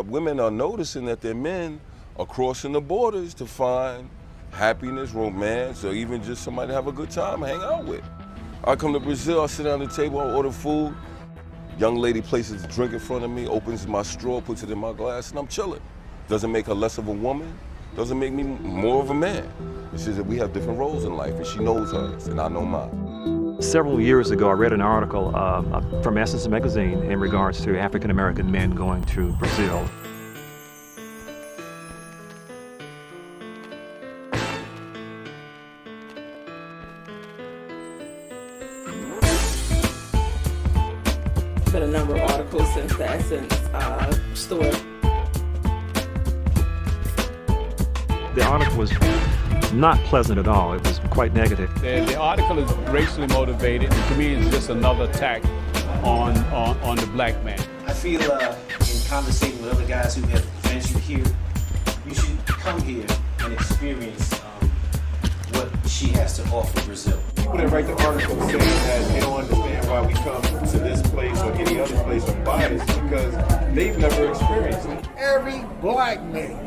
Women are noticing that their men are crossing the borders to find happiness, romance, or even just somebody to have a good time, hang out with. I come to Brazil, I sit down at the table, I order food. Young lady places a drink in front of me, opens my straw, puts it in my glass, and I'm chilling. Doesn't make her less of a woman, doesn't make me more of a man. It's just that we have different roles in life, and she knows hers, and I know mine. Several years ago, I read an article from Essence magazine in regards to African-American men going to Brazil. There's been a number of articles since the Essence store. The article was not pleasant at all. It was quite negative. The article is racially motivated, and to me it's just another attack on the black man. I feel in conversating with other guys who have ventured here, you should come here and experience what she has to offer Brazil. People that write the article saying that they don't understand why we come to this place or any other place or bias because they've never experienced it. Every black man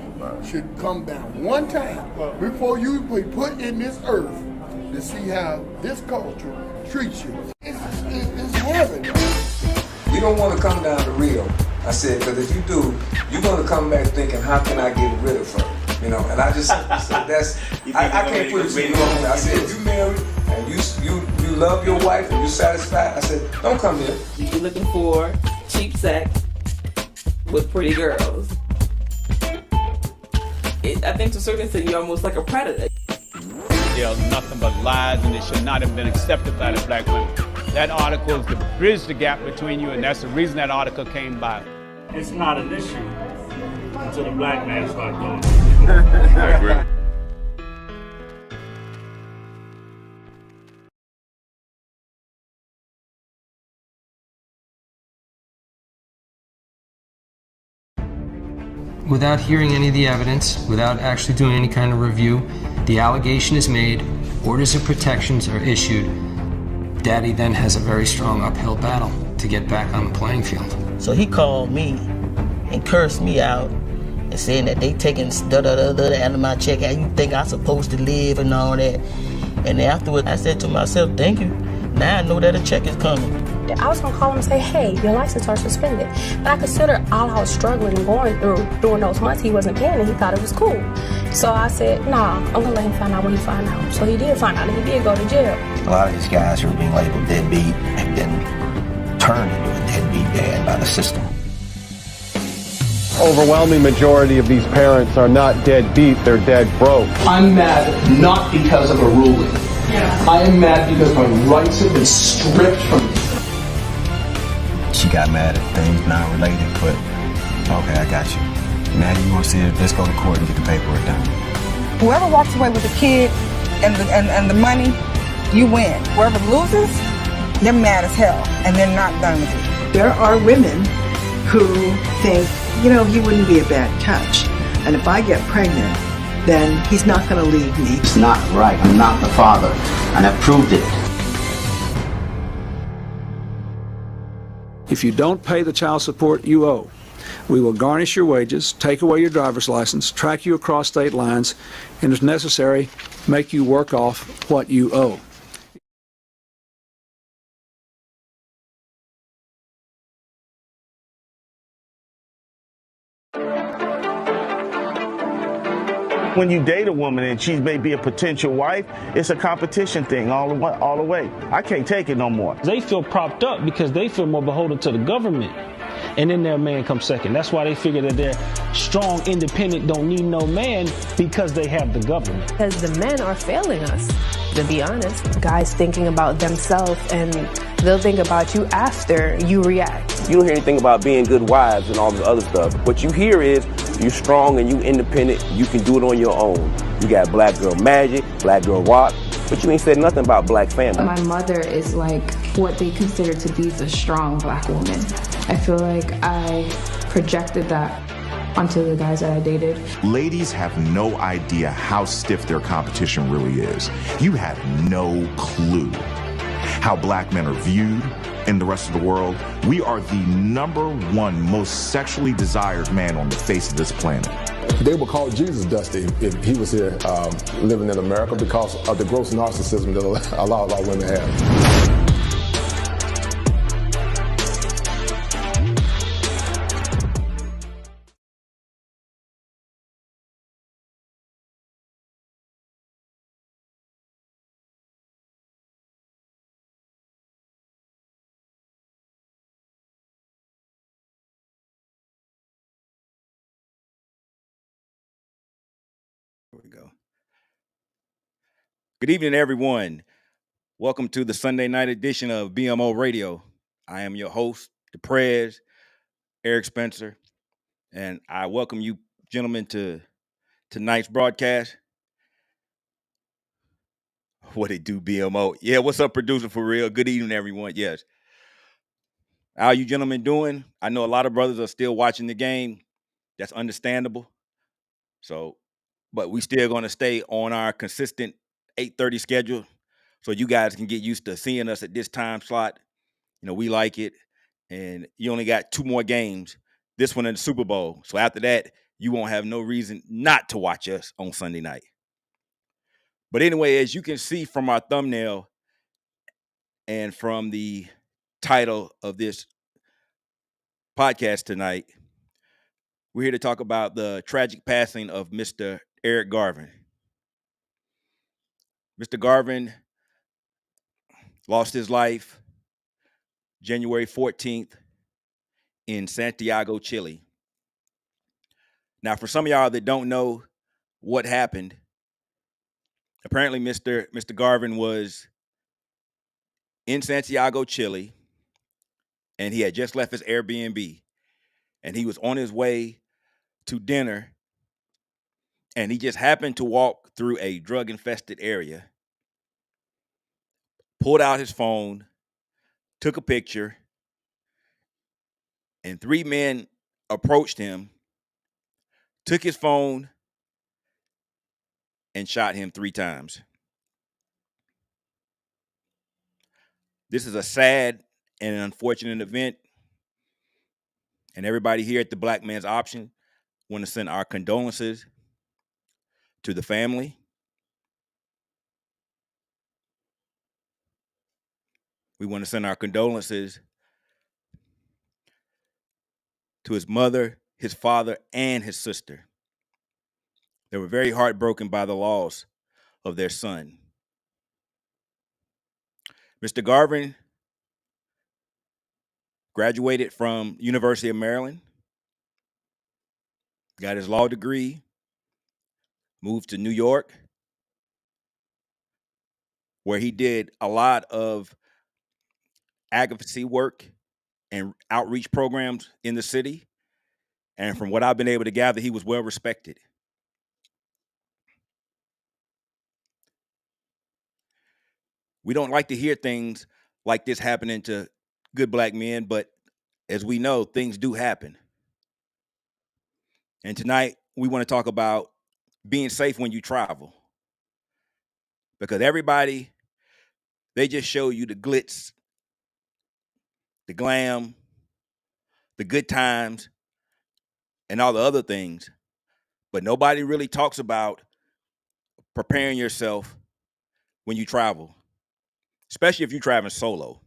should come down one time before you be put in this earth to see how this culture treats you. It's heaven. You don't want to come down to Rio. I said, because if you do, you're going to come back thinking, how can I get rid of her? You know, and I just said, I can't put it to you wrong. I said, if you married and you love your wife and you're satisfied, I said, don't come here. You're looking for cheap sex with pretty girls. I think to a certain extent you're almost like a predator. There's nothing but lies, and it should not have been accepted by the black women. That article is to bridge the gap between you, and that's the reason that article came by. It's not an issue until the black man starts doing it. I agree. Without hearing any of the evidence, without actually doing any kind of review, the allegation is made, orders of protections are issued. Daddy then has a very strong uphill battle to get back on the playing field. So he called me and cursed me out and saying that they taking da-da-da-da out of my check, how you think I'm supposed to live and all that. And afterwards, I said to myself, thank you. Now I know that a check is coming. I was going to call him and say, hey, your license are suspended. But I considered all I was struggling and going through during those months he wasn't paying, and he thought it was cool. So I said, nah, I'm going to let him find out what he found out. So he did find out, and he did go to jail. A lot of these guys who are being labeled deadbeat have been turned into a deadbeat dad by the system. Overwhelming majority of these parents are not deadbeat, they're dead broke. I'm mad not because of a ruling. I am mad because my rights have been stripped from me. She got mad at things not related, but okay, I got you. Now you want to see it, let's go to court and get the paperwork done. Whoever walks away with the kid and the money, you win. Whoever loses, they're mad as hell, and they're not done with it. There are women who think, he wouldn't be a bad catch. And if I get pregnant, then he's not going to leave me. It's not right. I'm not the father, and I've proved it. If you don't pay the child support you owe, we will garnish your wages, take away your driver's license, track you across state lines, and if necessary, make you work off what you owe. When you date a woman and she may be a potential wife, it's a competition thing all the way. I can't take it no more. They feel propped up because they feel more beholden to the government. And then their man comes second. That's why they figure that they're strong, independent, don't need no man because they have the government. Because the men are failing us, to be honest. Guys thinking about themselves and they'll think about you after you react. You don't hear anything about being good wives and all the other stuff. What you hear is you strong and you independent. You can do it on your own. You got black girl magic, black girl rock, but you ain't said nothing about black family. My mother is like what they consider to be the strong black woman. I feel like I projected that onto the guys that I dated. Ladies have no idea how stiff their competition really is. You have no clue how black men are viewed in the rest of the world. We are the #1 most sexually desired man on the face of this planet. They would call Jesus Dusty if he was here living in America because of the gross narcissism that a lot of our women have. Here we go. Good evening, everyone. Welcome to the Sunday night edition of BMO Radio. I am your host, the Prez, Eric Spencer, and I welcome you, gentlemen, to tonight's broadcast. What it do, BMO? Yeah, what's up, producer, for real? Good evening, everyone. Yes. How you gentlemen doing? I know a lot of brothers are still watching the game. That's understandable. But we still going to stay on our consistent 8:30 schedule so you guys can get used to seeing us at this time slot. We like it. And you only got 2 more games, this one and the Super Bowl. So after that, you won't have no reason not to watch us on Sunday night. But anyway, as you can see from our thumbnail and from the title of this podcast tonight, we're here to talk about the tragic passing of Mr. Eric Garvin. Mr. Garvin lost his life January 14th in Santiago, Chile. Now, for some of y'all that don't know what happened, apparently Mr. Garvin was in Santiago, Chile, and he had just left his Airbnb, and he was on his way to dinner, and he just happened to walk through a drug-infested area, pulled out his phone, took a picture, and 3 men approached him, took his phone, and shot him 3 times. This is a sad and an unfortunate event, and everybody here at the Black Man's Option want to send our condolences to the family. We want to send our condolences to his mother, his father, and his sister. They were very heartbroken by the loss of their son. Mr. Garvin graduated from University of Maryland, got his law degree, moved to New York, where he did a lot of advocacy work and outreach programs in the city. And from what I've been able to gather, he was well respected. We don't like to hear things like this happening to good black men, but as we know, things do happen. And tonight, we want to talk about being safe when you travel. Because everybody, they just show you the glitz, the glam, the good times, and all the other things. But nobody really talks about preparing yourself when you travel, especially if you're traveling solo.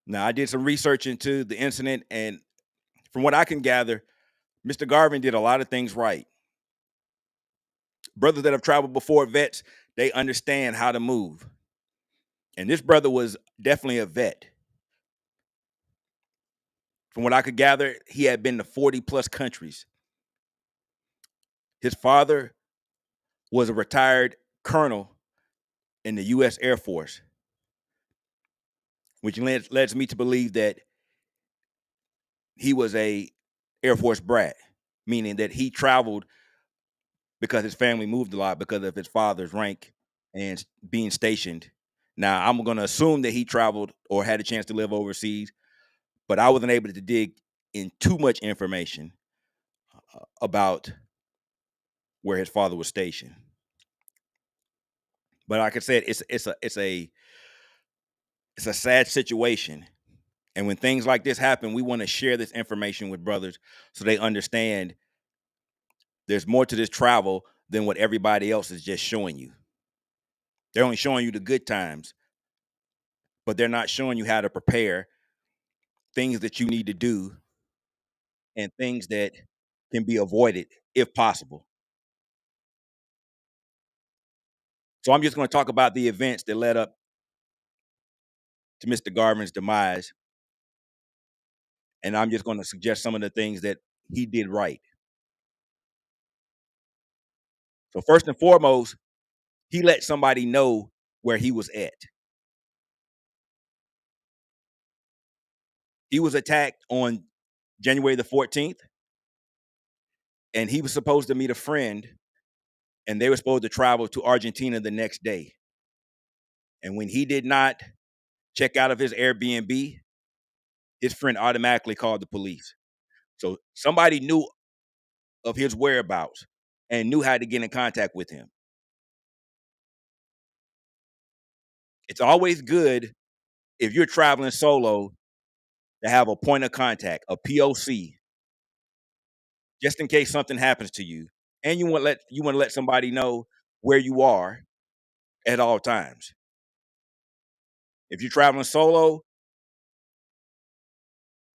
Now, I did some research into the incident, and from what I can gather, Mr. Garvin did a lot of things right. Brothers that have traveled before, vets, they understand how to move. And this brother was definitely a vet. From what I could gather, he had been to 40 plus countries. His father was a retired colonel in the U.S. Air Force, which leads me to believe that he was a Air Force brat, meaning that he traveled because his family moved a lot because of his father's rank and being stationed. Now, I'm going to assume that he traveled or had a chance to live overseas, but I wasn't able to dig in too much information about where his father was stationed. But like I said, it's a sad situation. And when things like this happen, we want to share this information with brothers so they understand there's more to this travel than what everybody else is just showing you. They're only showing you the good times, but they're not showing you how to prepare, things that you need to do, and things that can be avoided if possible. So I'm just going to talk about the events that led up to Mr. Garvin's demise, and I'm just going to suggest some of the things that he did right. So first and foremost, he let somebody know where he was at. He was attacked on January the 14th, and he was supposed to meet a friend, and they were supposed to travel to Argentina the next day. And when he did not check out of his Airbnb, his friend automatically called the police. So somebody knew of his whereabouts and knew how to get in contact with him. It's always good if you're traveling solo to have a point of contact, a POC, just in case something happens to you. And you want to let somebody know where you are at all times. If you're traveling solo,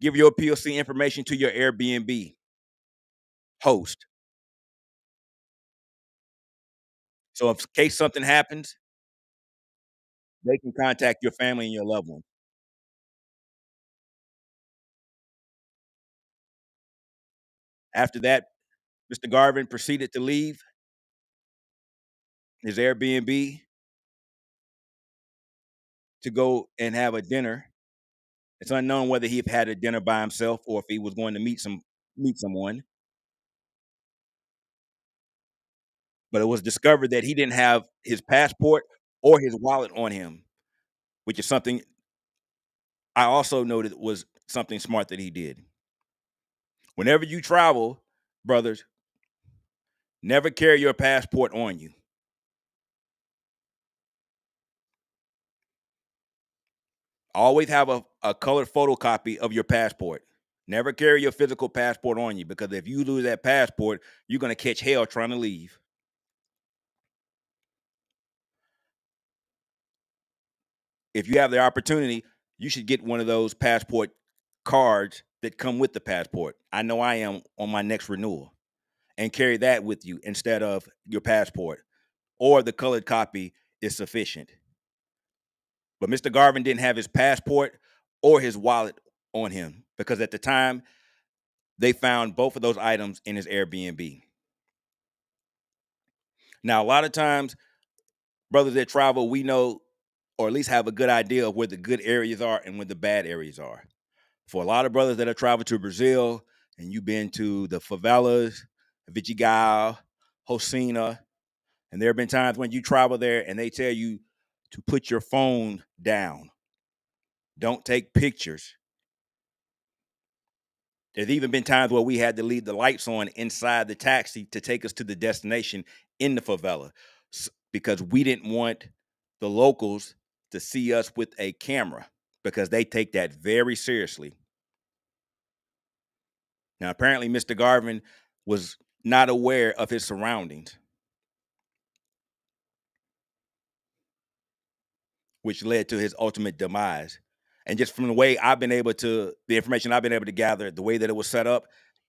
give your POC information to your Airbnb host. So in case something happens, they can contact your family and your loved one. After that, Mr. Garvin proceeded to leave his Airbnb to go and have a dinner. It's unknown whether he had a dinner by himself or if he was going to meet someone. But it was discovered that he didn't have his passport or his wallet on him, which is something I also noted was something smart that he did. Whenever you travel, brothers, never carry your passport on you. Always have a colored photocopy of your passport. Never carry your physical passport on you, because if you lose that passport, you're going to catch hell trying to leave. If you have the opportunity, you should get one of those passport cards that come with the passport. I know I am on my next renewal, and carry that with you instead of your passport, or the colored copy is sufficient. But Mr. Garvin didn't have his passport or his wallet on him, because at the time they found both of those items in his Airbnb. Now, a lot of times, brothers that travel, we know, or at least have a good idea of where the good areas are and where the bad areas are. For a lot of brothers that have traveled to Brazil, and you've been to the favelas, Vidigal, Rosina, and there have been times when you travel there and they tell you to put your phone down. Don't take pictures. There's even been times where we had to leave the lights on inside the taxi to take us to the destination in the favela because we didn't want the locals to see us with a camera because they take that very seriously. Now, apparently, Mr. Garvin was not aware of his surroundings, which led to his ultimate demise. And just from the way the information I've been able to gather, the way that it was set up,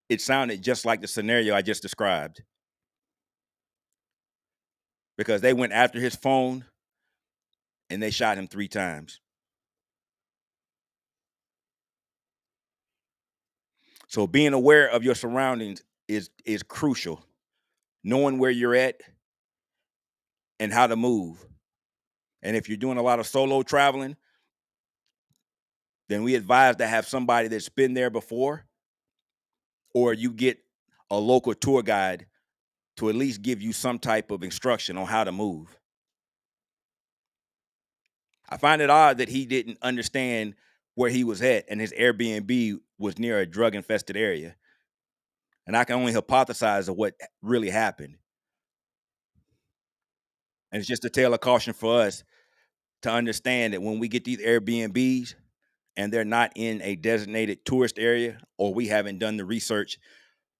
it sounded just like the scenario I just described. Because they went after his phone and they shot him 3 times. So being aware of your surroundings is crucial. Knowing where you're at and how to move. And if you're doing a lot of solo traveling, then we advise to have somebody that's been there before, or you get a local tour guide to at least give you some type of instruction on how to move. I find it odd that he didn't understand where he was at and his Airbnb was near a drug-infested area. And I can only hypothesize of what really happened. And it's just a tale of caution for us to understand that when we get these Airbnbs and they're not in a designated tourist area, or we haven't done the research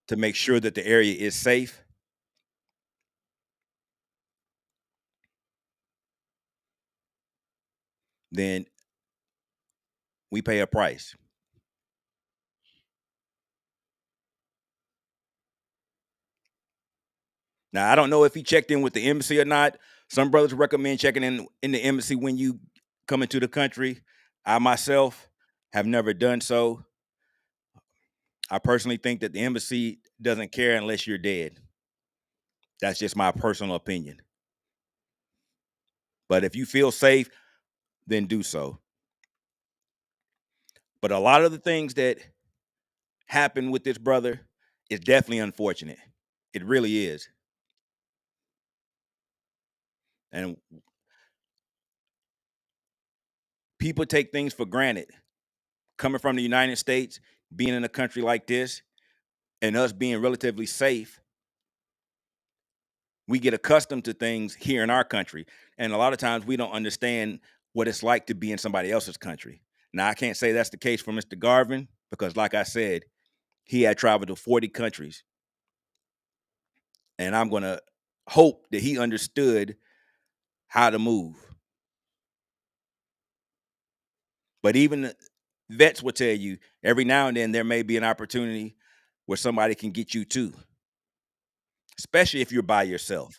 to make sure that the area is safe, then we pay a price. Now, I don't know if he checked in with the embassy or not. Some brothers recommend checking in the embassy when you come into the country. I myself have never done so. I personally think that the embassy doesn't care unless you're dead. That's just my personal opinion. But if you feel safe, then do so. But a lot of the things that happened with this brother is definitely unfortunate. It really is. And people take things for granted. Coming from the United States, being in a country like this, and us being relatively safe, we get accustomed to things here in our country. And a lot of times we don't understand what it's like to be in somebody else's country. Now, I can't say that's the case for Mr. Garvin because, like I said, he had traveled to 40 countries. And I'm going to hope that he understood how to move. But even vets will tell you every now and then there may be an opportunity where somebody can get you too, especially if you're by yourself.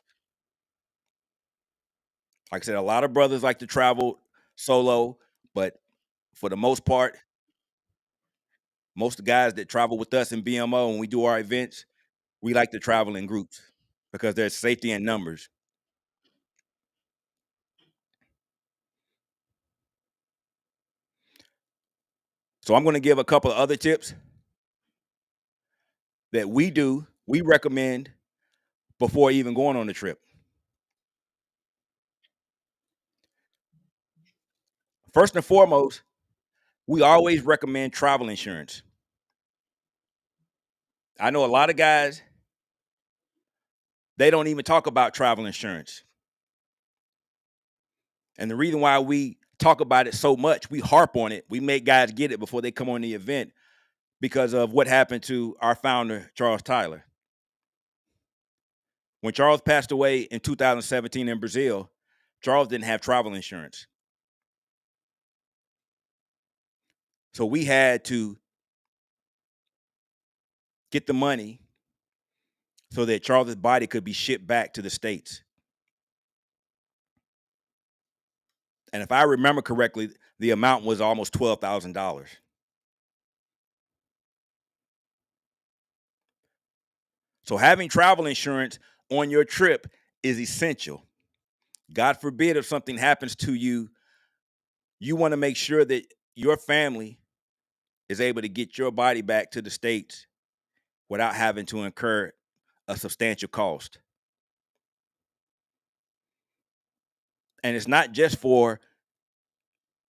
Like I said, a lot of brothers like to travel solo, but for the most part, most of the guys that travel with us in BMO when we do our events, we like to travel in groups because there's safety in numbers. So I'm going to give a couple of other tips that we recommend before even going on the trip. First and foremost, we always recommend travel insurance. I know a lot of guys, they don't even talk about travel insurance. And the reason why we talk about it so much, we harp on it, we make guys get it before they come on the event because of what happened to our founder, Charles Tyler. When Charles passed away in 2017 in Brazil, Charles didn't have travel insurance. So we had to get the money so that Charles' body could be shipped back to the States. And if I remember correctly, the amount was almost $12,000. So having travel insurance on your trip is essential. God forbid if something happens to you, you want to make sure that your family is able to get your body back to the States without having to incur a substantial cost. And it's not just for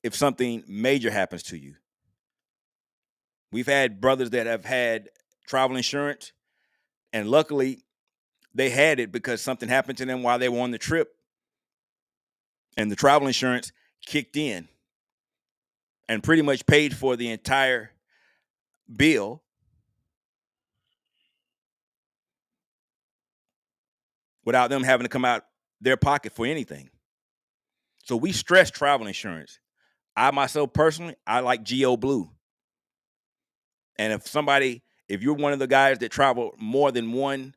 if something major happens to you. We've had brothers that have had travel insurance, and luckily they had it because something happened to them while they were on the trip, and the travel insurance kicked in and pretty much paid for the entire bill without them having to come out their pocket for anything. So we stress travel insurance. I myself personally, I like GO Blue. And if you're one of the guys that travel more than 1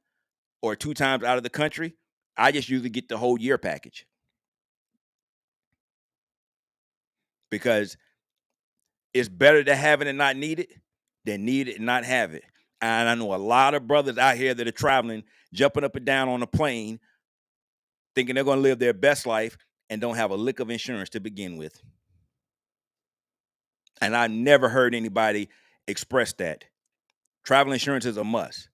or 2 times out of the country, I just usually get the whole year package. Because it's better to have it and not need it than need it and not have it. And I know a lot of brothers out here that are traveling, jumping up and down on a plane, thinking they're going to live their best life and don't have a lick of insurance to begin with. And I've never heard anybody express that. Travel insurance is a must.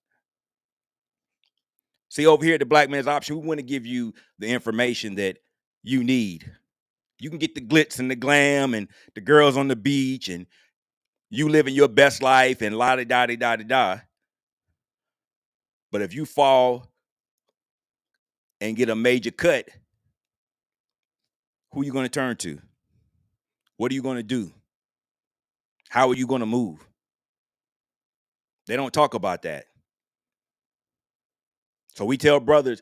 See, over here at the Black Man's Option, we want to give you the information that you need. You can get the glitz and the glam and the girls on the beach and you living your best life and la-da-da-da-da-da. But if you fall and get a major cut, who are you going to turn to? What are you going to do? How are you going to move? They don't talk about that. So we tell brothers,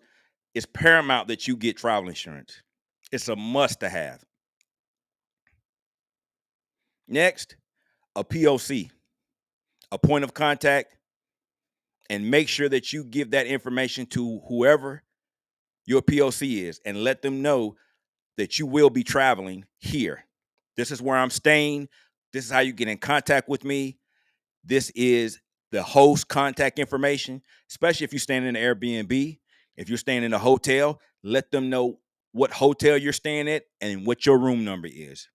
it's paramount that you get travel insurance. It's a must to have. Next, a POC, a point of contact, and make sure that you give that information to whoever your POC is and let them know that you will be traveling here. This is where I'm staying. This is how you get in contact with me. This is the host contact information, especially if you're staying in an Airbnb. If you're staying in a hotel, let them know what hotel you're staying at and what your room number is.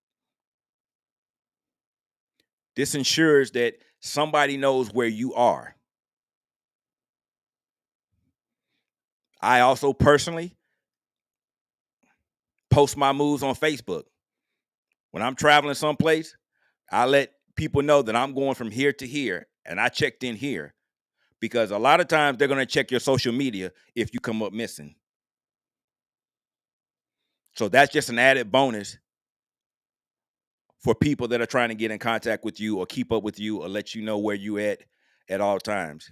This ensures that somebody knows where you are. I also personally post my moves on Facebook. When I'm traveling someplace, I let people know that I'm going from here to here and I checked in here, because a lot of times they're going to check your social media if you come up missing. So that's just an added bonus for people that are trying to get in contact with you or keep up with you or let you know where you at all times.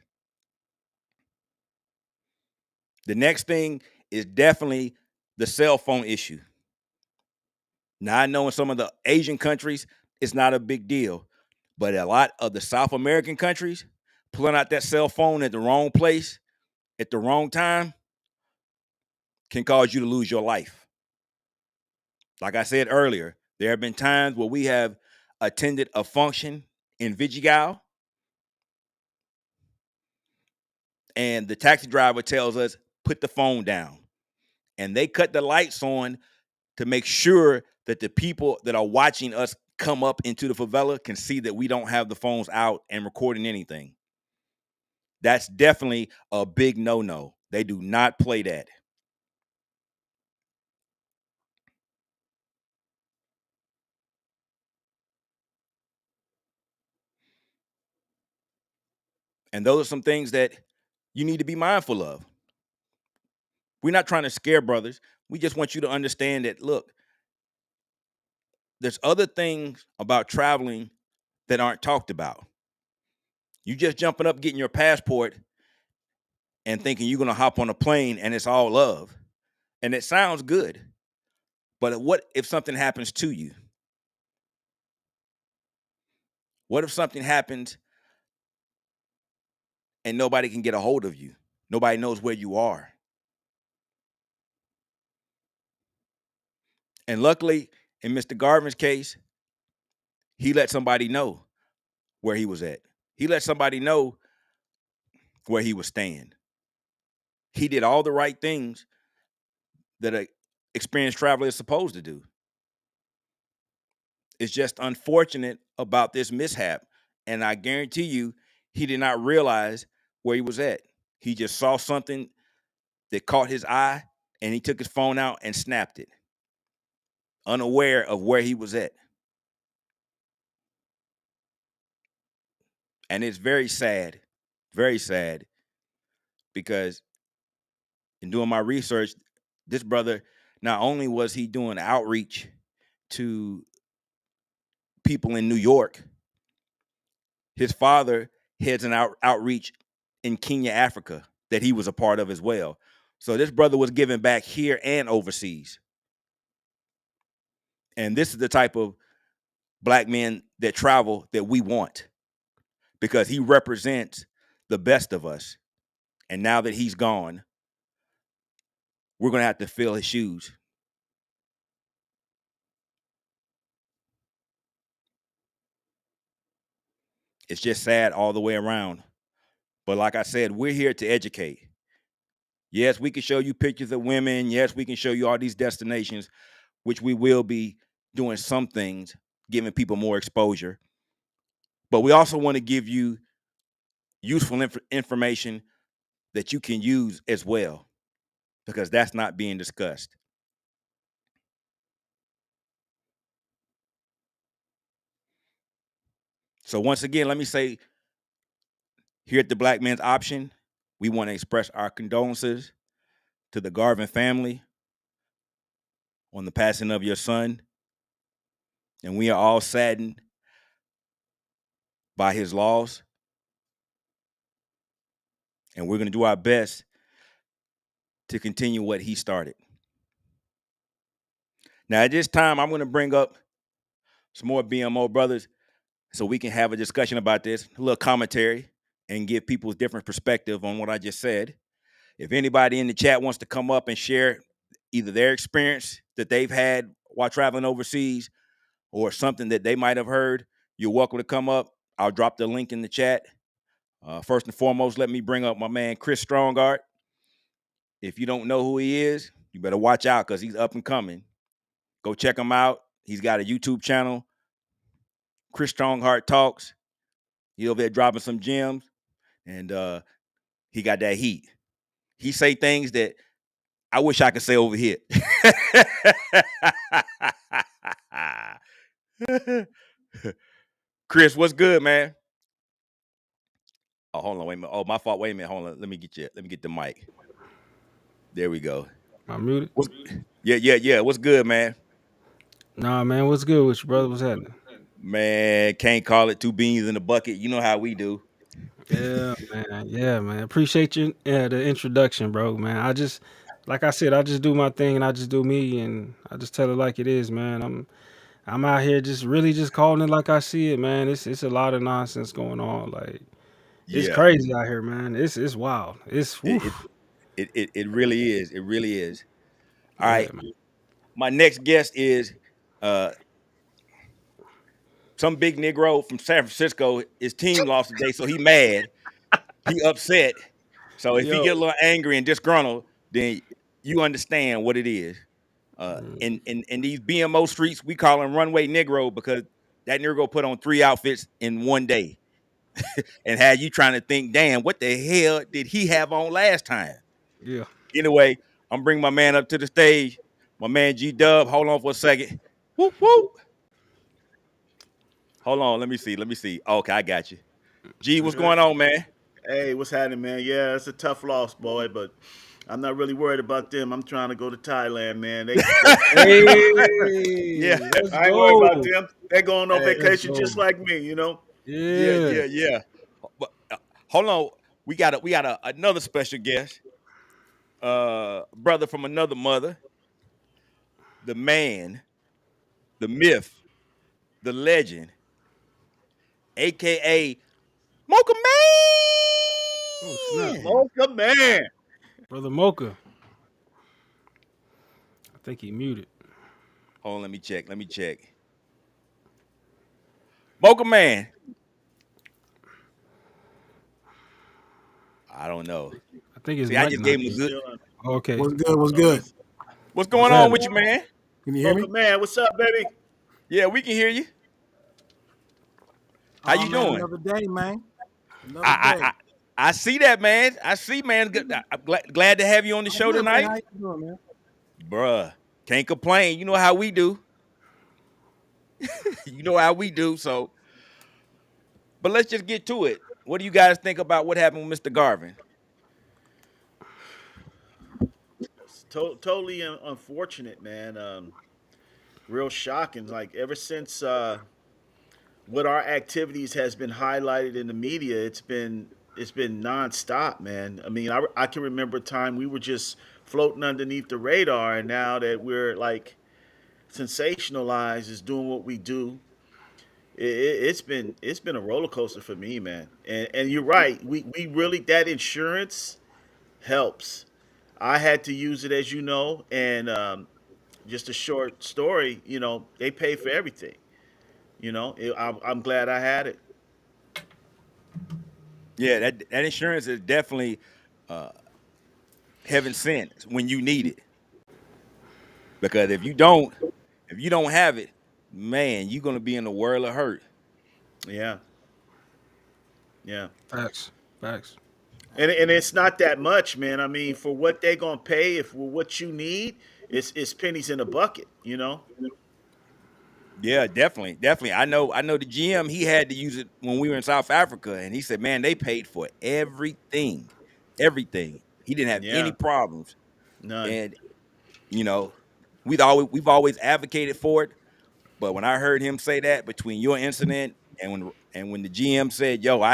The next thing is definitely the cell phone issue. Now, I know in some of the Asian countries, it's not a big deal, but a lot of the South American countries, pulling out that cell phone at the wrong place at the wrong time can cause you to lose your life. Like I said earlier, there have been times where we have attended a function in Vidigal, and the taxi driver tells us, put the phone down. And they cut the lights on to make sure that the people that are watching us come up into the favela can see that we don't have the phones out and recording anything. That's definitely a big no-no. They do not play that. And those are some things that you need to be mindful of. We're not trying to scare brothers. We just want you to understand that, look, there's other things about traveling that aren't talked about. You just jumping up, getting your passport, and thinking you're going to hop on a plane and it's all love. And it sounds good. But what if something happens to you? What if something happens and nobody can get a hold of you? Nobody knows where you are. And luckily, in Mr. Garvin's case, he let somebody know where he was at. He let somebody know where he was staying. He did all the right things that an experienced traveler is supposed to do. It's just unfortunate about this mishap. And I guarantee you, he did not realize where he was at. He just saw something that caught his eye, and he took his phone out and snapped it. unaware of where he was at. And it's very sad, because in doing my research, this brother, not only was he doing outreach to people in New York, his father heads an outreach in Kenya, Africa, that he was a part of as well. So this brother was giving back here and overseas. And this is the type of black men that travel that we want, because he represents the best of us. And now that he's gone, we're going to have to fill his shoes. It's just sad all the way around. But like I said, we're here to educate. Yes, we can show you pictures of women. Yes, we can show you all these destinations, which we will be doing some things, giving people more exposure. But we also want to give you useful information that you can use as well, because that's not being discussed. So once again, let me say, here at the Black Men's Option, we want to express our condolences to the Garvin family on the passing of your son. And we are all saddened by his loss. And we're going to do our best to continue what he started. Now, at this time, I'm going to bring up some more BMO brothers so we can have a discussion about this, a little commentary, and give people's different perspective on what I just said. If anybody in the chat wants to come up and share either their experience that they've had while traveling overseas or something that they might have heard, you're welcome to come up. I'll drop the link in the chat. First and foremost, let me bring up my man, Chris Strongart. If you don't know who he is, you better watch out, because he's up and coming. Go check him out. He's got a YouTube channel, Chris Strongart Talks. He's over there dropping some gems, and he got that heat. He say things that I wish I could say over here. Chris, what's good, man? Oh, hold on, wait a minute. Oh, my fault. Wait a minute. Hold on. Let me get the mic. There we go. I'm muted. Yeah. What's good, man? Nah, man. What's good with you, brother? What's happening? Man, can't call it two beans in a bucket. You know how we do. Yeah, man. Appreciate you the introduction, bro, man. Like I said, I just do my thing and I just do me, and I just tell it like it is, man. I'm out here just really just calling it like I see it, man. It's a lot of nonsense going on. Like, it's crazy out here, man. It's wild. It really is. It really is. All right. Man. My next guest is some big Negro from San Francisco. His team lost today, so he mad. He upset. So if he get a little angry and disgruntled, then you understand what it is. In these BMO streets, we call him Runway Negro, because that Negro put on 3 outfits in one day and had you trying to think, damn, what the hell did he have on last time? Yeah. Anyway, I'm bringing my man up to the stage. My man G-Dub. Hold on for a second. Whoop, whoop. Hold on. Let me see. Okay, I got you. G, what's going on, man? Hey, what's happening, man? Yeah, it's a tough loss, boy, but I'm not really worried about them. I'm trying to go to Thailand, man. Hey, yeah, I ain't worried about them. They're going on vacation just like me, you know? Yeah. But, hold on. We got another special guest. Brother from another mother. The man, the myth, the legend, a.k.a. Mocha Man. Oh, snap. Mocha Man. Brother Mocha. I think he muted. Hold on, let me check. Mocha Man. I don't know. I think it's I just gave him a good. Okay. What's good? What's going on with you, man? Can you hear me? Man, what's up, baby? Yeah, we can hear you. How you doing? Another day, man. I see that, man. I'm glad to have you on the show tonight. How you doing, man? Bruh, can't complain. You know how we do. You know how we do. So, but let's just get to it. What do you guys think about what happened with Mr. Garvin? It's totally unfortunate, man. Real shocking. Like ever since what our activities has been highlighted in the media, it's been nonstop, man. I mean, I can remember a time we were just floating underneath the radar, and now that we're like sensationalized is doing what we do. It's been a roller coaster for me, man. And you're right. We really, that insurance helps. I had to use it, as you know, and just a short story. They pay for everything. I'm glad I had it. Yeah, that insurance is definitely heaven sent when you need it. Because if you don't have it, man, you're gonna be in a world of hurt. Yeah. Yeah. Facts. And it's not that much, man. I mean, for what they gonna pay, if for what you need, it's pennies in a bucket. Yeah, definitely. I know the GM, he had to use it when we were in South Africa, and he said, man, they paid for everything. He didn't have any problems. None. And we've always advocated for it, but when I heard him say that between your incident and when the GM said, yo,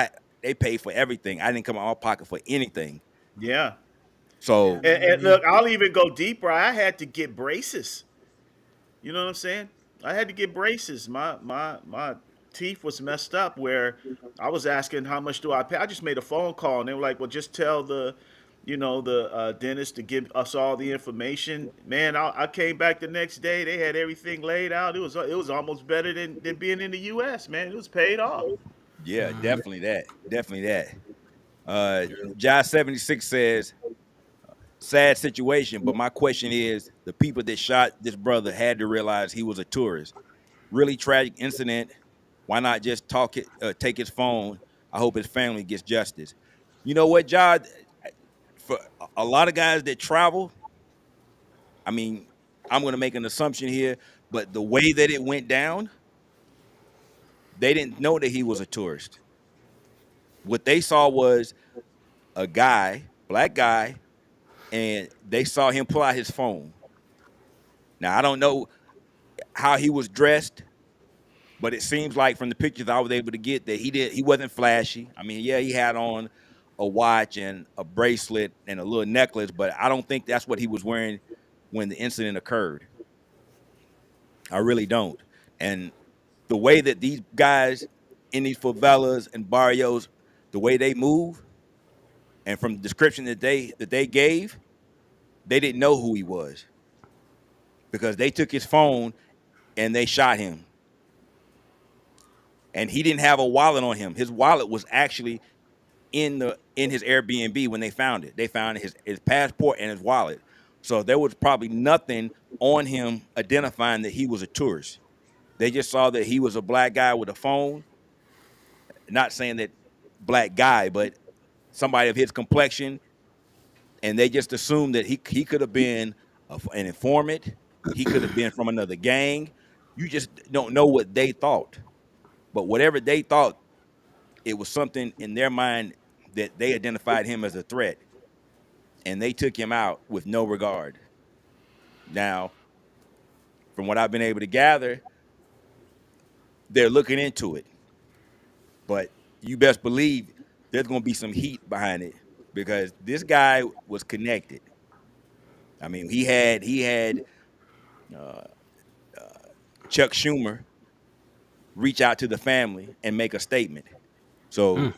they paid for everything, I didn't come out of my pocket for anything. Yeah. So And look, I'll even go deeper. I had to get braces. You know what I'm saying? I had to get braces. My teeth was messed up where I was asking how much do I pay. I just made a phone call and they were like, well, just tell the dentist to give us all the information. Man, I came back the next day. They had everything laid out. It was almost better than being in the U.S., man. It was paid off. yeah, definitely that. Josh 76 says, sad situation, but my question is, the people that shot this brother had to realize he was a tourist. Really tragic incident. Why not just take his phone? I hope his family gets justice. You know what, Josh? For a lot of guys that travel, I mean, I'm going to make an assumption here, but the way that it went down, they didn't know that he was a tourist. What they saw was a black guy, and they saw him pull out his phone. Now, I don't know how he was dressed, but it seems like from the pictures I was able to get that he wasn't flashy. I mean, yeah, he had on a watch and a bracelet and a little necklace, but I don't think that's what he was wearing when the incident occurred. I really don't. And the way that these guys in these favelas and barrios, the way they move, and from the description that they gave, they didn't know who he was because they took his phone and they shot him. And he didn't have a wallet on him. His wallet was actually in his Airbnb when they found it. They found his passport and his wallet. So there was probably nothing on him identifying that he was a tourist. They just saw that he was a black guy with a phone. Not saying that black guy, but somebody of his complexion. And they just assumed that he could have been an informant. He could have been from another gang. You just don't know what they thought. But whatever they thought, it was something in their mind that they identified him as a threat. And they took him out with no regard. Now, from what I've been able to gather, they're looking into it. But you best believe there's going to be some heat behind it because this guy was connected. I mean, he had Chuck Schumer reach out to the family and make a statement. So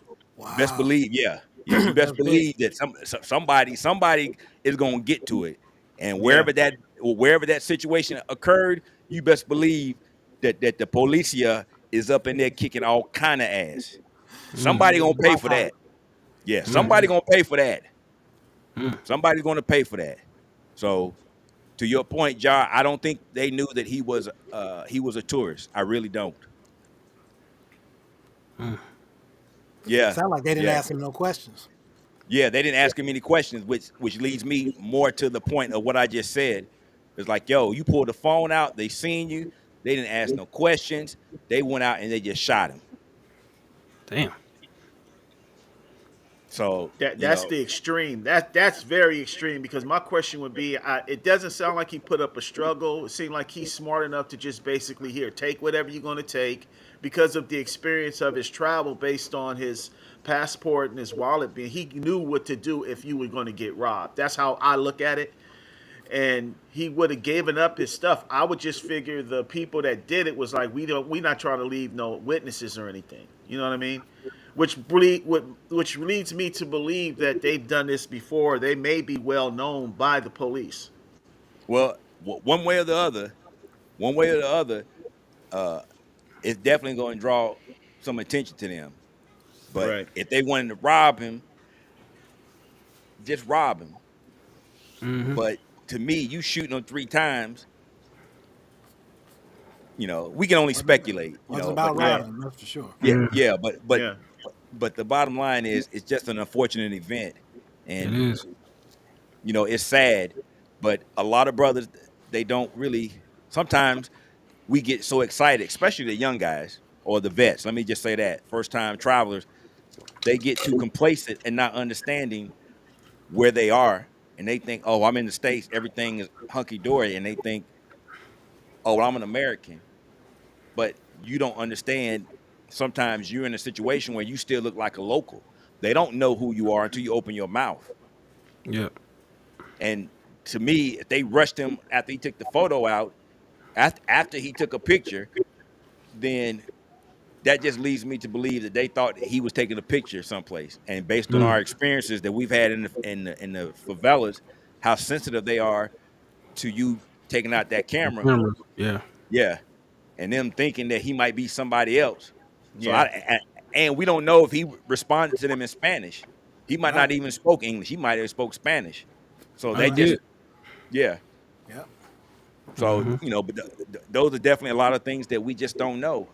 best believe, you best believe that somebody is going to get to it. And wherever that situation occurred, you best believe that the policia is up in there kicking all kind of ass. Somebody going to pay for that. Yeah, somebody going to pay for that. Somebody's going to pay for that. So to your point, Jar, I don't think they knew that he was a tourist. I really don't. Yeah. Sound like they didn't ask him no questions. Yeah, they didn't ask him any questions, which leads me more to the point of what I just said. It's like, yo, you pulled the phone out, they seen you, They didn't ask no questions. They went out and they just shot him. Damn. So That's the extreme. That's very extreme, because my question would be, it doesn't sound like he put up a struggle. It seemed like he's smart enough to just basically, here, take whatever you're going to take, because of the experience of his travel, based on his passport and his wallet being, he knew what to do if you were going to get robbed. That's how I look at it. And he would have given up his stuff. I would just figure the people that did it was like, we're not trying to leave no witnesses or anything. You know what I mean? Which leads me to believe that they've done this before. They may be well known by the police. Well, one way or the other, it's definitely going to draw some attention to them. But if they wanted to rob him, just rob him. Mm-hmm. But to me, you shooting him 3 times, we can only speculate. It's about robbing, that's for sure. Yeah, but the bottom line is, it's just an unfortunate event, and it is. It's sad. But a lot of brothers, they don't really. Sometimes we get so excited, especially the young guys or the vets. Let me just say that, first-time travelers, they get too complacent and not understanding where they are, and they think, oh, I'm in the States, everything is hunky-dory, and they think, oh, I'm an American. But you don't understand, sometimes you're in a situation where you still look like a local. They don't know who you are until you open your mouth. Yeah. And to me, if they rushed him after he took the photo out, after he took a picture, then that just leads me to believe that they thought that he was taking a picture someplace. And based on our experiences that we've had in the favelas, how sensitive they are to you taking out that camera. Yeah. And them thinking that he might be somebody else. So and we don't know if he responded to them in Spanish. He might not even spoke English. He might have spoke Spanish. So they just, Yeah. So, but those are definitely a lot of things that we just don't know.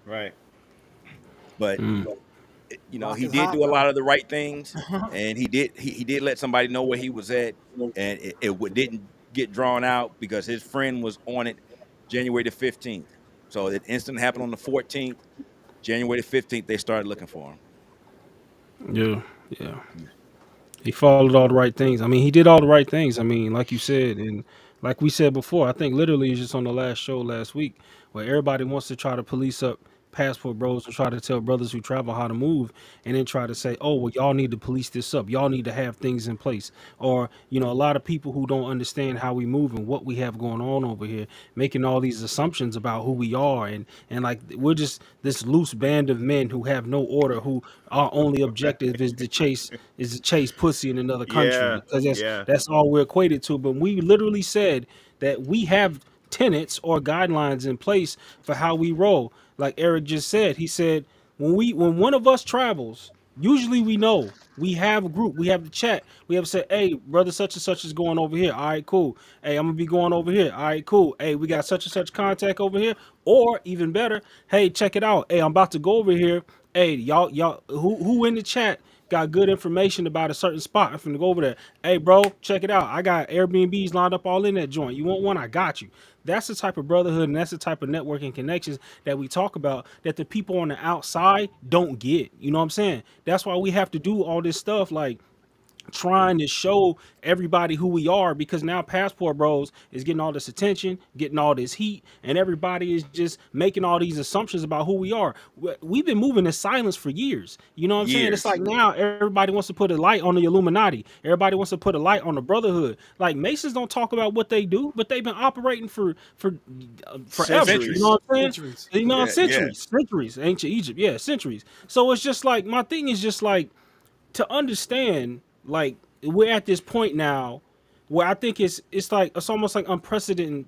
Right. But he did do a lot of the right things, and he did let somebody know where he was at, and it didn't get drawn out because his friend was on it January the 15th. So the incident happened on the 14th. January the 15th, they started looking for him. Yeah. He followed all the right things. I mean, he did all the right things. I mean, like you said, and like we said before, I think literally it's just on the last show last week where everybody wants to try to police up passport bros to try to tell brothers who travel how to move, and then try to say, oh, well, y'all need to police this up. Y'all need to have things in place. Or, a lot of people who don't understand how we move and what we have going on over here, making all these assumptions about who we are. And like, we're just this loose band of men who have no order, who our only objective is to chase pussy in another country. Because that's all we're equated to. But we literally said that we have tenets or guidelines in place for how we roll. Like Eric just said, he said, when one of us travels, usually we know, we have a group, we have the chat, we have said, hey, brother such and such is going over here. All right, cool. Hey, I'm gonna be going over here. All right, cool. Hey, we got such and such contact over here. Or even better, hey, check it out. Hey, I'm about to go over here. Hey, y'all, who in the chat got good information about a certain spot? I'm finna go over there. Hey, bro, check it out. I got Airbnbs lined up all in that joint. You want one? I got you. That's the type of brotherhood, and that's the type of networking connections that we talk about that the people on the outside don't get. You know what I'm saying? That's why we have to do all this stuff, like trying to show everybody who we are, because now Passport Bros is getting all this attention, getting all this heat, and everybody is just making all these assumptions about who we are. We've been moving in silence for years. You know what I'm saying? It's like now everybody wants to put a light on the Illuminati. Everybody wants to put a light on the Brotherhood. Like, Masons don't talk about what they do, but they've been operating for forever. Centuries. You know what I'm saying? Centuries. You know, centuries. Ancient Egypt, centuries. So it's just like, my thing is just like, to understand, like, we're at this point now where I think it's almost like unprecedented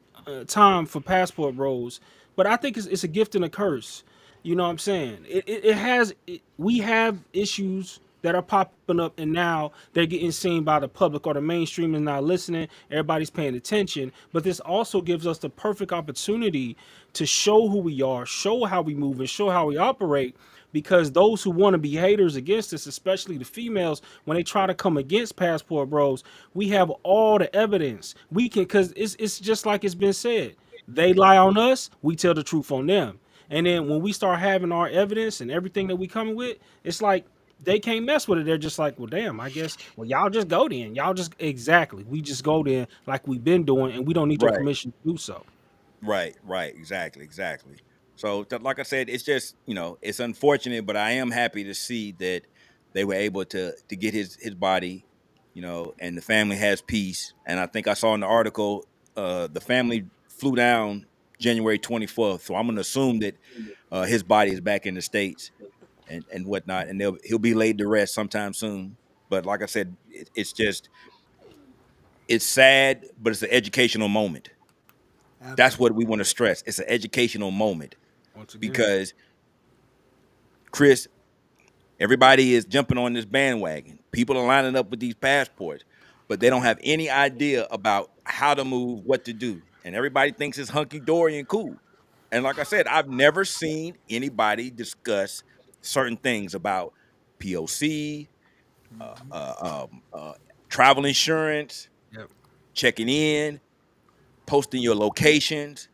time for Passport Bros, but I think it's a gift and a curse. You know what I'm saying? We have issues that are popping up, and now they're getting seen by the public, or the mainstream is not listening. Everybody's paying attention, but this also gives us the perfect opportunity to show who we are, show how we move, and show how we operate. Because those who want to be haters against us, especially the females, when they try to come against Passport Bros, we have all the evidence. We can, because it's just like it's been said. They lie on us, we tell the truth on them. And then when we start having our evidence and everything that we coming with, it's like they can't mess with it. They're just like, well, damn, I guess, well, y'all just go then. Y'all just exactly. We just go then like we've been doing, and we don't need your Right. permission to do so. Right. Exactly. So, like I said, it's just, it's unfortunate, but I am happy to see that they were able to get his body, and the family has peace. And I think I saw in the article, the family flew down January 24th. So I'm going to assume that his body is back in the States and whatnot, and he'll be laid to rest sometime soon. But like I said, it's sad, but it's an educational moment. Absolutely. That's what we want to stress. It's an educational moment. Because, Chris, everybody is jumping on this bandwagon. People are lining up with these passports, but they don't have any idea about how to move, what to do. And everybody thinks it's hunky-dory and cool. And like I said, I've never seen anybody discuss certain things about POC, travel insurance, checking in, posting your locations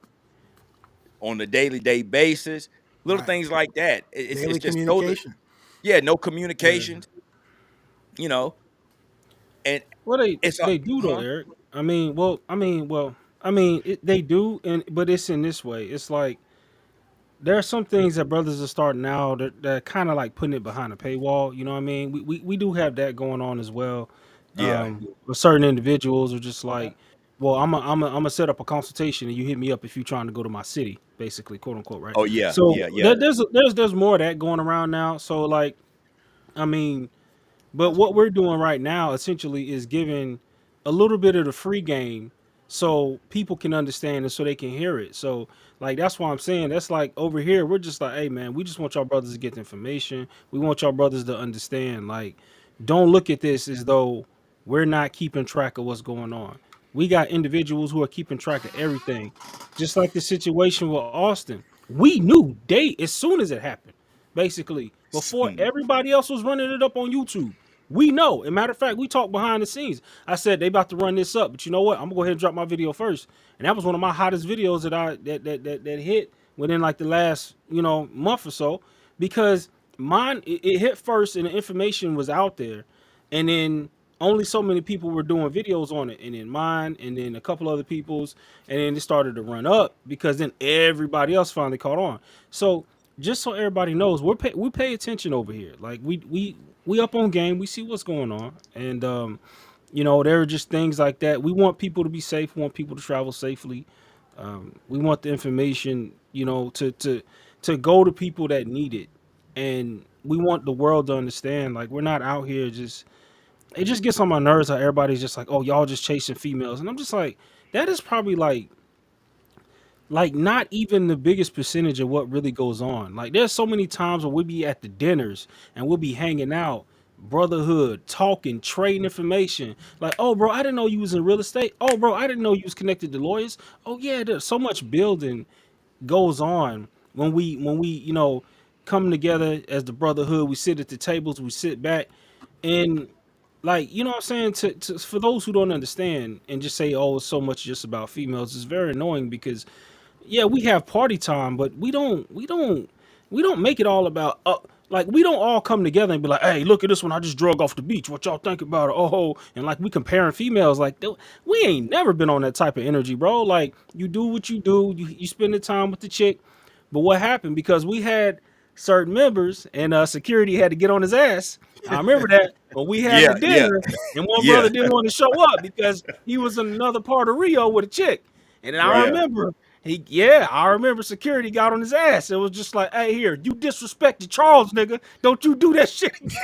on a daily basis, little things like that. It's Daily just communication. no communications, and Well, they do though, huh? Eric. They do, but it's in this way. It's like there are some things that brothers are starting now that kind of like putting it behind a paywall. You know what I mean? We do have that going on as well. Yeah. With certain individuals are just like, well, I'm a set up a consultation and you hit me up if you're trying to go to my city, basically, quote unquote, right? Oh yeah, So yeah. there's more of that going around now. So like, I mean, but what we're doing right now essentially is giving a little bit of the free game so people can understand and so they can hear it. So like that's why I'm saying that's like over here, we're just like, hey man, we just want y'all brothers to get the information. We want y'all brothers to understand. Like, don't look at this as though we're not keeping track of what's going on. We got individuals who are keeping track of everything. Just like the situation with Austin. We knew as soon as it happened, basically, before everybody else was running it up on YouTube. We know. As a matter of fact, we talked behind the scenes. I said they about to run this up, but you know what? I'm gonna go ahead and drop my video first. And that was one of my hottest videos that hit within like the last month or so, because mine it hit first and the information was out there, and then only so many people were doing videos on it, and then mine, and then a couple other people's, and then it started to run up because then everybody else finally caught on. So just so everybody knows, we pay attention over here. Like we up on game. We see what's going on, and there are just things like that. We want people to be safe. We want people to travel safely. We want the information, to go to people that need it, and we want the world to understand. Like, we're not out here just. It just gets on my nerves how everybody's just like, oh, y'all just chasing females, and I'm just like, that is probably like not even the biggest percentage of what really goes on. Like, there's so many times where we'll be at the dinners and we'll be hanging out, brotherhood, talking, trading information. Like, oh bro, I didn't know you was in real estate. Oh bro, I didn't know you was connected to lawyers. Oh yeah, there's so much building goes on when we come together as the brotherhood. We sit at the tables, we sit back, and like, what I'm saying, to for those who don't understand and just say, oh, it's so much just about females, it's very annoying because yeah, we have party time, but we don't make it all about like, we don't all come together and be like, hey, look at this one I just drug off the beach, what y'all think about it? Oh, and like we comparing females. Like, we ain't never been on that type of energy, bro. Like, you do what you do, you spend the time with the chick. But what happened, because we had certain members and security had to get on his ass. I remember that when we had the dinner and one brother didn't want to show up because he was in another part of Rio with a chick. And then I remember security got on his ass. It was just like, hey, here, you disrespected Charles, nigga. Don't you do that shit again.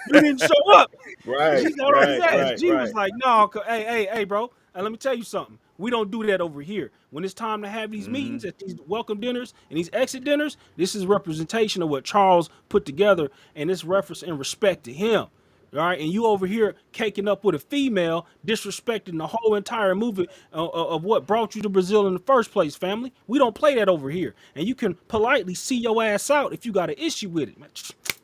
You didn't show up. Right. G got on his ass. G was like, no, hey, bro. And let me tell you something. We don't do that over here. When it's time to have these meetings at these welcome dinners and these exit dinners, this is representation of what Charles put together, and it's reference and respect to him. All right, and you over here caking up with a female, disrespecting the whole entire movement of what brought you to Brazil in the first place, family. We don't play that over here, and you can politely see your ass out if you got an issue with it, man.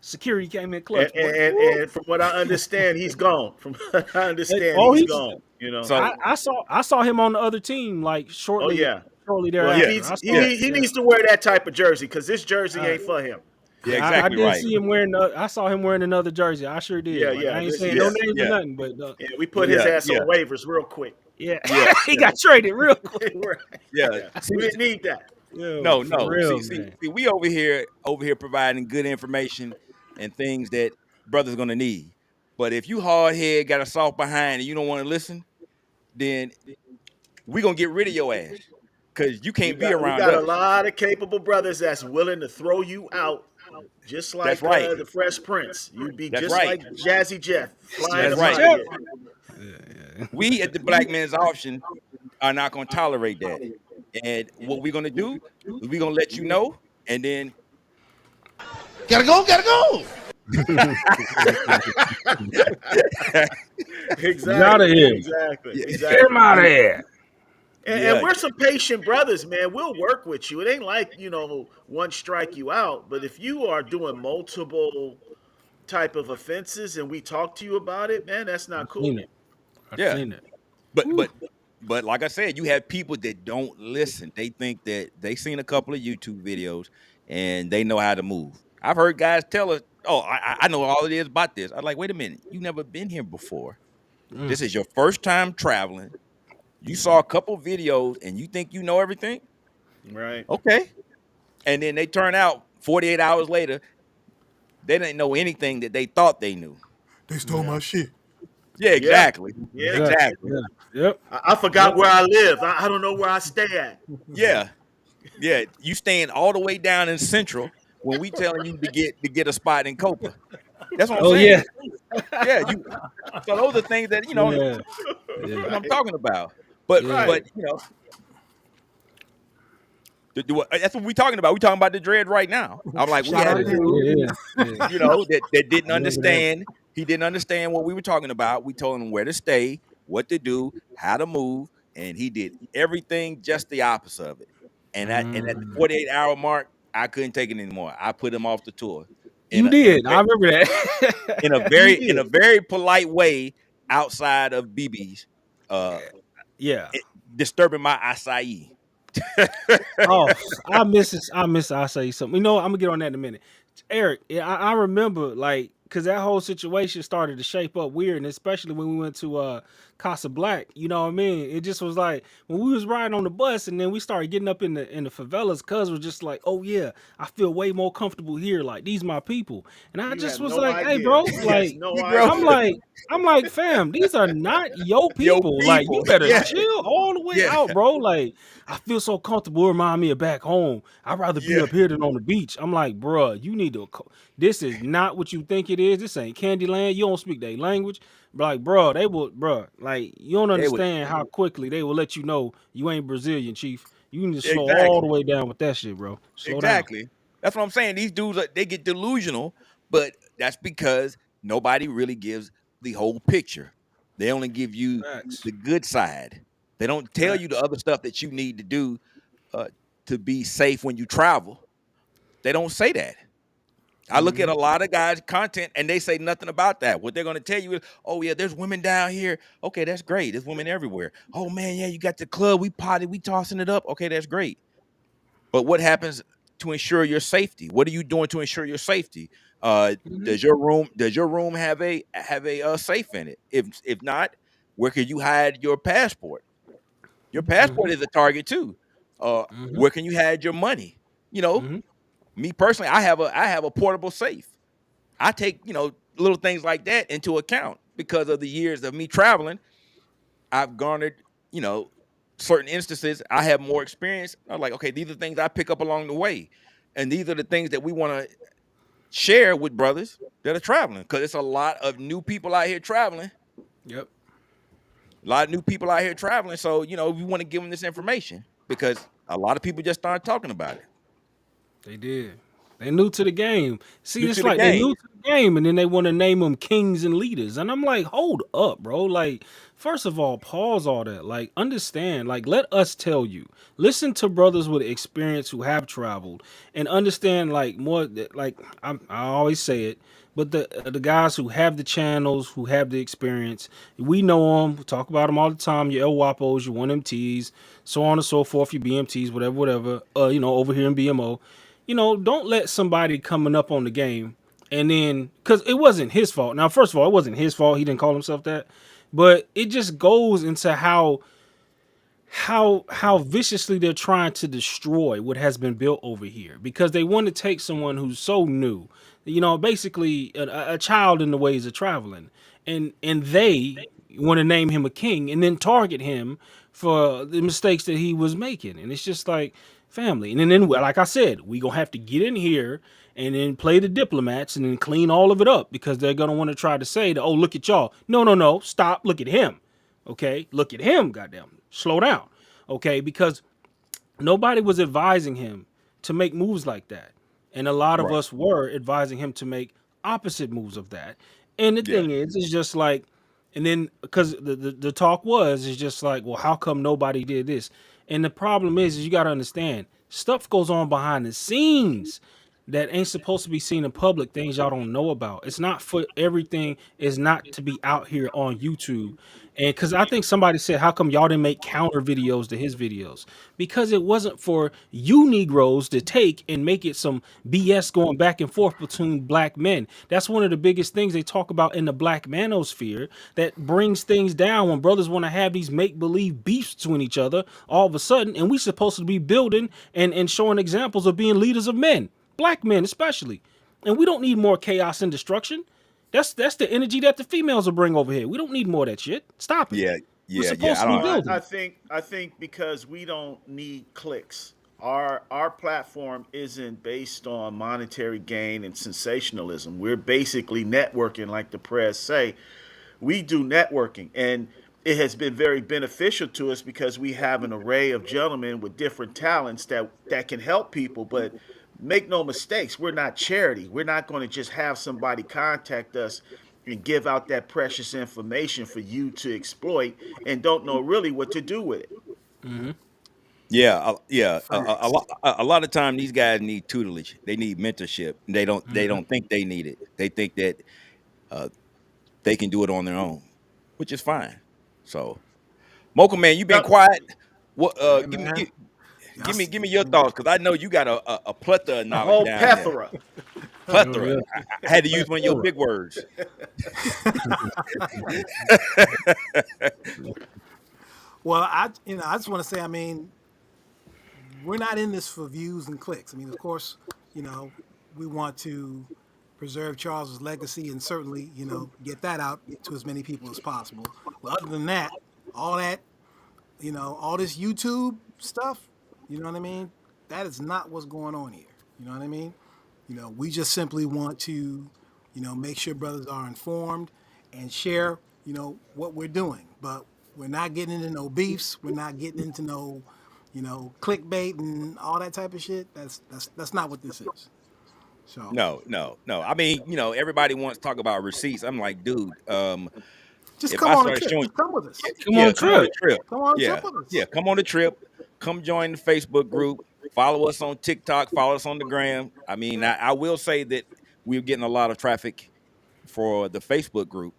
Security came in clutch. And from what I understand, he's gone. From what I understand, Oh, he's he's gone. You know. So I saw him on the other team like Oh yeah. shortly Well, thereafter. he needs to wear that type of jersey because this jersey ain't for him. Yeah, I exactly did right. see him wearing. I saw him wearing another jersey. I sure did. Yeah, Like, yeah. I ain't this- saying this- no names or nothing, but Yeah, we put his ass yeah. on waivers real quick. yeah, Yeah, he got traded real quick. Yeah. We didn't need that. No. For real, See, man. we over here providing good information and things that brothers gonna need. But if you hard head, got a soft behind, and you don't want to listen, then we gonna get rid of your ass because you can't be We around got a us. lot of capable brothers that's willing to throw you out, just like That's right. the Fresh Prince. You'd be That's just right. like Jazzy Jeff flying That's up right. out of here. We at the Black Men's Option are not gonna tolerate that. And what we're gonna do is we're gonna let you know, and then Gotta go. Exactly. Out of here. Exactly. Get him out of here. And we're some patient brothers, man. We'll work with you. It ain't like, one strike you out. But if you are doing multiple type of offenses and we talk to you about it, man, that's not cool. I've Yeah. seen it. But like I said, you have people that don't listen. They think that they seen a couple of YouTube videos and they know how to move. I've heard guys tell us, "Oh, I know all it is about this." I'm like, "Wait a minute, you never been here before. This is your first time traveling. You saw a couple videos and you think you know everything, Right? okay?" And then they turn out 48 hours later, they didn't know anything that they thought they knew. They stole my shit. Yeah, exactly. Yeah. Exactly. Yep. I forgot where I live. I don't know where I stay at. Yeah. Yeah. You staying all the way down in Central when we telling you to get a spot in Copa. That's what I'm saying. Yeah. So those are things that what I'm talking about. But that's what we're talking about. We're talking about the dread right now. I'm like, we had a dude, that didn't understand. He didn't understand what we were talking about. We told him where to stay, what to do, how to move, and he did everything just the opposite of it. And at the 48-hour mark, I couldn't take it anymore. I put him off the tour. I remember that. in a very polite way outside of BB's. Disturbing my acai. I miss acai something. I'm gonna get on that in a minute. Eric, I remember because that whole situation started to shape up weird, and especially when we went to Casa Black, you know what I mean? It just was like when we was riding on the bus and then we started getting up in the favelas, cuz was just like, oh yeah, I feel way more comfortable here. Like these my people. And I just was like, hey bro, I'm like, fam, these are not your people. Like you better chill all the way out, bro. Like I feel so comfortable. It remind me of back home. I'd rather be up here than on the beach. I'm like, bro, you need to. This is not what you think it is. This ain't Candyland. You don't speak their language. Like, bro, like you don't understand how quickly they will let you know you ain't Brazilian, chief. You need to slow all the way down with that shit, bro. Slow down. That's what I'm saying. These dudes, they get delusional, but that's because nobody really gives the whole picture. They only give you the good side. They don't tell you the other stuff that you need to do to be safe when you travel. They don't say that. I look at a lot of guys' content and they say nothing about that. What they're going to tell you is, oh, yeah, there's women down here. Okay, that's great. There's women everywhere. Oh, man, yeah, you got the club. We potty. We tossing it up. Okay, that's great. But what happens to ensure your safety? What are you doing to ensure your safety? Does your room have a safe in it? If not, where can you hide your passport? Your passport is a target too. Where can you hide your money? Me personally, I have a portable safe. I take little things like that into account because of the years of me traveling. I've garnered certain instances. I have more experience. I'm like, okay, these are things I pick up along the way, and these are the things that we want to share with brothers that are traveling, because it's a lot of new people out here traveling. Yep. A lot of new people out here traveling. So, we want to give them this information because a lot of people just started talking about it. They did. They new to the game. See, New it's to the like they game. new to the game, and then they want to name them kings and leaders. And I'm like, hold up, bro. Like, first of all, pause all that. Like, understand. Like, let us tell you. Listen to brothers with experience who have traveled and understand. Like more. Like I always say it, but the guys who have the channels, who have the experience, we know them. We talk about them all the time. Your El Wapos, your 1MTs, so on and so forth. Your BMTs, whatever. Over here in BMO. Don't let somebody coming up on the game and then, because it wasn't his fault. Now, first of all, it wasn't his fault. He didn't call himself that, but it just goes into how viciously they're trying to destroy what has been built over here because they want to take someone who's so new, basically a child in the ways of traveling, and they want to name him a king and then target him for the mistakes that he was making. And it's just like, family. And then like I said, we gonna have to get in here and then play the diplomats and then clean all of it up because they're gonna want to try to say that, oh, look at y'all. No, stop, look at him. Okay, look at him, goddamn. Slow down. Okay, because nobody was advising him to make moves like that. And a lot of us were advising him to make opposite moves of that. And the thing is, it's just like, and then because the talk is just like, well, how come nobody did this? And the problem is you got to understand, stuff goes on behind the scenes that ain't supposed to be seen in public, things y'all don't know about. It's not for everything is not to be out here on YouTube. And because I think somebody said, how come y'all didn't make counter videos to his videos? Because it wasn't for you Negroes to take and make it some BS going back and forth between black men. That's one of the biggest things they talk about in the black manosphere that brings things down when brothers want to have these make-believe beefs between each other all of a sudden. And we're supposed to be building and showing examples of being leaders of men, black men especially. And we don't need more chaos and destruction. That's the energy that the females will bring over here. We don't need more of that shit. Stop it. We're supposed to be building. I think because we don't need clicks. Our platform isn't based on monetary gain and sensationalism. We're basically networking, like the press say. We do networking, and it has been very beneficial to us because we have an array of gentlemen with different talents that can help people. But make no mistakes, we're not charity. We're not going to just have somebody contact us and give out that precious information for you to exploit and don't know really what to do with it. Mm-hmm. A lot of time these guys need tutelage. They need mentorship. They don't think they need it. They think that they can do it on their own, which is fine. So, Mocha man, you been quiet. What? Give me your thoughts, because I know you got a plethora of knowledge. A whole down plethora. There. Plethora. I had to use one of your big words. Well, I just want to say, we're not in this for views and clicks. Of course, we want to preserve Charles's legacy and certainly, get that out to as many people as possible. But other than that, all this YouTube stuff, that is not what's going on here. You know what I mean? We just simply want to, make sure brothers are informed and share, what we're doing. But we're not getting into no beefs. We're not getting into no, clickbait and all that type of shit. That's not what this is. So No. Everybody wants to talk about receipts. I'm like, dude, just come on a trip. Just come with us. Come on a trip. Come on a trip with us. Yeah, come on the trip. Come join the Facebook group. Follow us on TikTok. Follow us on the gram. I will say that we're getting a lot of traffic for the Facebook group.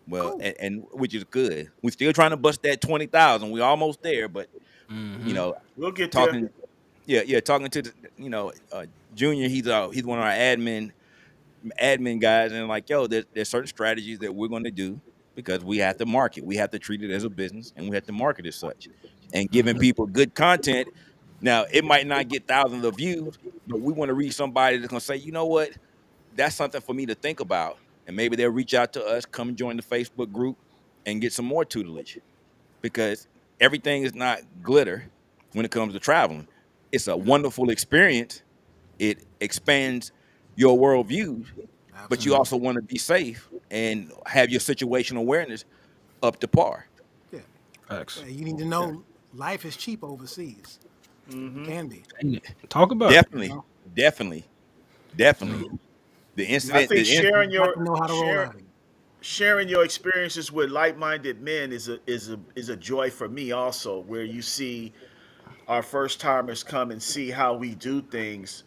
Well, cool. and which is good. We're still trying to bust that 20,000. We're almost there, but we'll get talking. there. Yeah, talking to Junior. He's one of our admin guys, and like, yo, there's certain strategies that we're going to do because we have to market. We have to treat it as a business, and we have to market as such. And giving people good content. Now, it might not get thousands of views, but we want to reach somebody that's going to say, you know what, that's something for me to think about. And maybe they'll reach out to us, come join the Facebook group, and get some more tutelage. Because everything is not glitter when it comes to traveling. It's a wonderful experience. It expands your worldview, but you also want to be safe and have your situational awareness up to par. Yeah. Facts. Yeah, you need to know life is cheap overseas. Mm-hmm. Can be. Talk about definitely. Definitely. The I incident, think the in, Got to know how to roll sharing out of it. sharing your experiences with like-minded men is a joy for me also, where you see our first timers come and see how we do things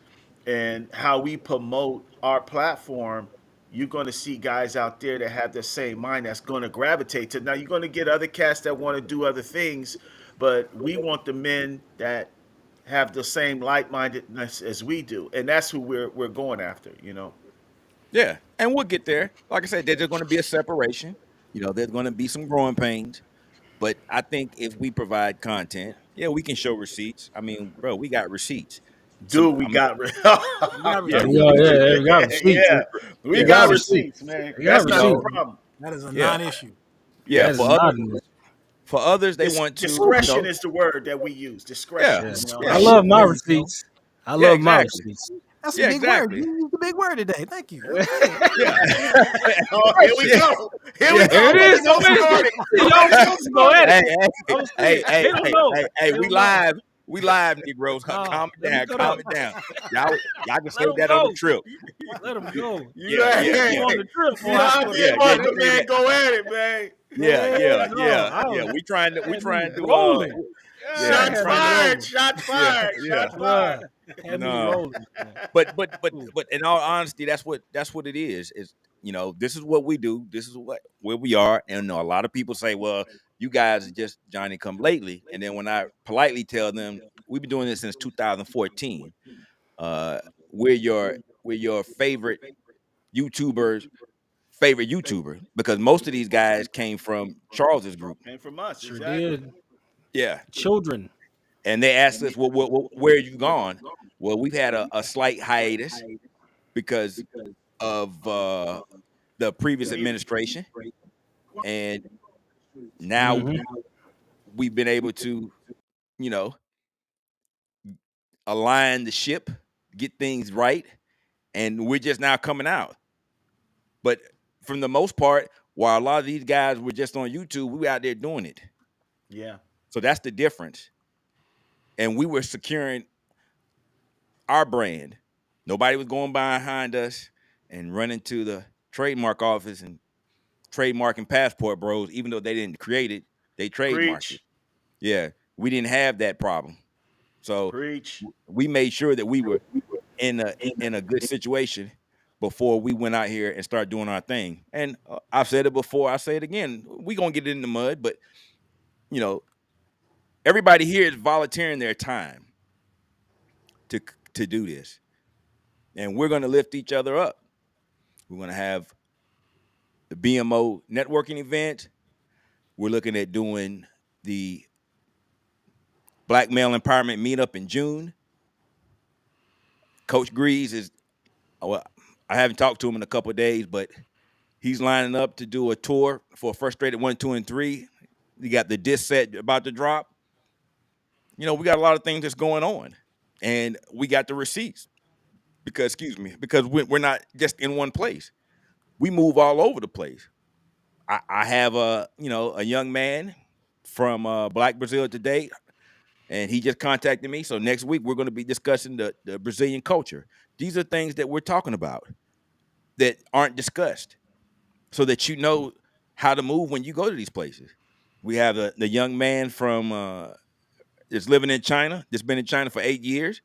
and how we promote our platform. You're going to see guys out there that have the same mind that's going to gravitate to. Now you're going to get other cats that want to do other things, but we want the men that have the same like-mindedness as we do, and that's who we're going after. yeah, and we'll get there. Like I said, there's going to be a separation. There's going to be some growing pains. But I think if we provide content, yeah, we can show receipts. I mean, bro, we got receipts. Dude, we I mean, got We got yeah, receipts. Yeah, we got receipts. yeah, we We got got receipts. receipts, man. We got That's not a receipts. problem. That is a yeah, non-issue. yeah. That is not an issue. For others, they want to, Discretion is the word that we use. Discretion. yeah, I yeah, love my There you go. receipts. I yeah, love my exactly, receipts. That's a yeah, big word. exactly, You used a big word today. Thank you. Okay. yeah, Oh, here we yeah, go. Here we yeah. go. There it is. Don't start it. Y'all go at Hey, it. hey, I'm hey, serious. hey, Hit 'em hey, low. hey, hey, Hit we 'em low. live. We live, Negroes. Calm it Let me down. cut Calm up. it down. Y'all can Let save 'em that on the go. trip. Let them go. You Yeah, got yeah, hey, yeah, On the trip, you boy. know I how swear. me yeah, and yeah, Martha, yeah, man, go at it, man. yeah, No, yeah. We trying to, had me yeah, rolling. we Shots Had me trying to, fired. rolling. Shots yeah, fired. yeah. Shots fired. Had me No, rolling, man. Ooh. but in all honesty, that's what it is. Is this is what we do. This is where we are. And a lot of people say, well, you guys are just Johnny come lately. And then when I politely tell them we've been doing this since 2014, uh, we're your YouTubers favorite YouTuber because most of these guys came from Charles's group. Came from us, Sure exactly. did. Yeah, Children. and they asked us, well, where have you gone? Well, we've had a slight hiatus because of the previous administration, and now Mm-hmm. we've been able to, you know, align the ship, get things right, and we're just now coming out. But from the most part, while a lot of these guys were just on YouTube, we were out there doing it. Yeah. So that's the difference. And we were securing our brand. Nobody was going behind us and running to the trademark office and trademarking Passport Bros, even though they didn't create it, they trademarked it. Preach. Yeah, we didn't have that problem. So Preach. we made sure that we were in a good situation before we went out here and started doing our thing. And I've said it before, I say it again. We gonna get it in the mud, but you know, everybody here is volunteering their time to do this, and we're gonna lift each other up. We're gonna have the BMO networking event. We're looking at doing the Black Male Empowerment meetup in June. Coach Greaves is, well, I haven't talked to him in a couple of days, but he's lining up to do a tour for Frustrated 1, 2, and 3. You got the disc set about to drop. You know, we got a lot of things that's going on, and we got the receipts because we're not just in one place. We move all over the place. I have a young man from Black Brazil today, and he just contacted me. So next week we're going to be discussing the Brazilian culture. These are things that we're talking about that aren't discussed, so that you know how to move when you go to these places. We have the young man from that's living in China, that's been in China for 8 years,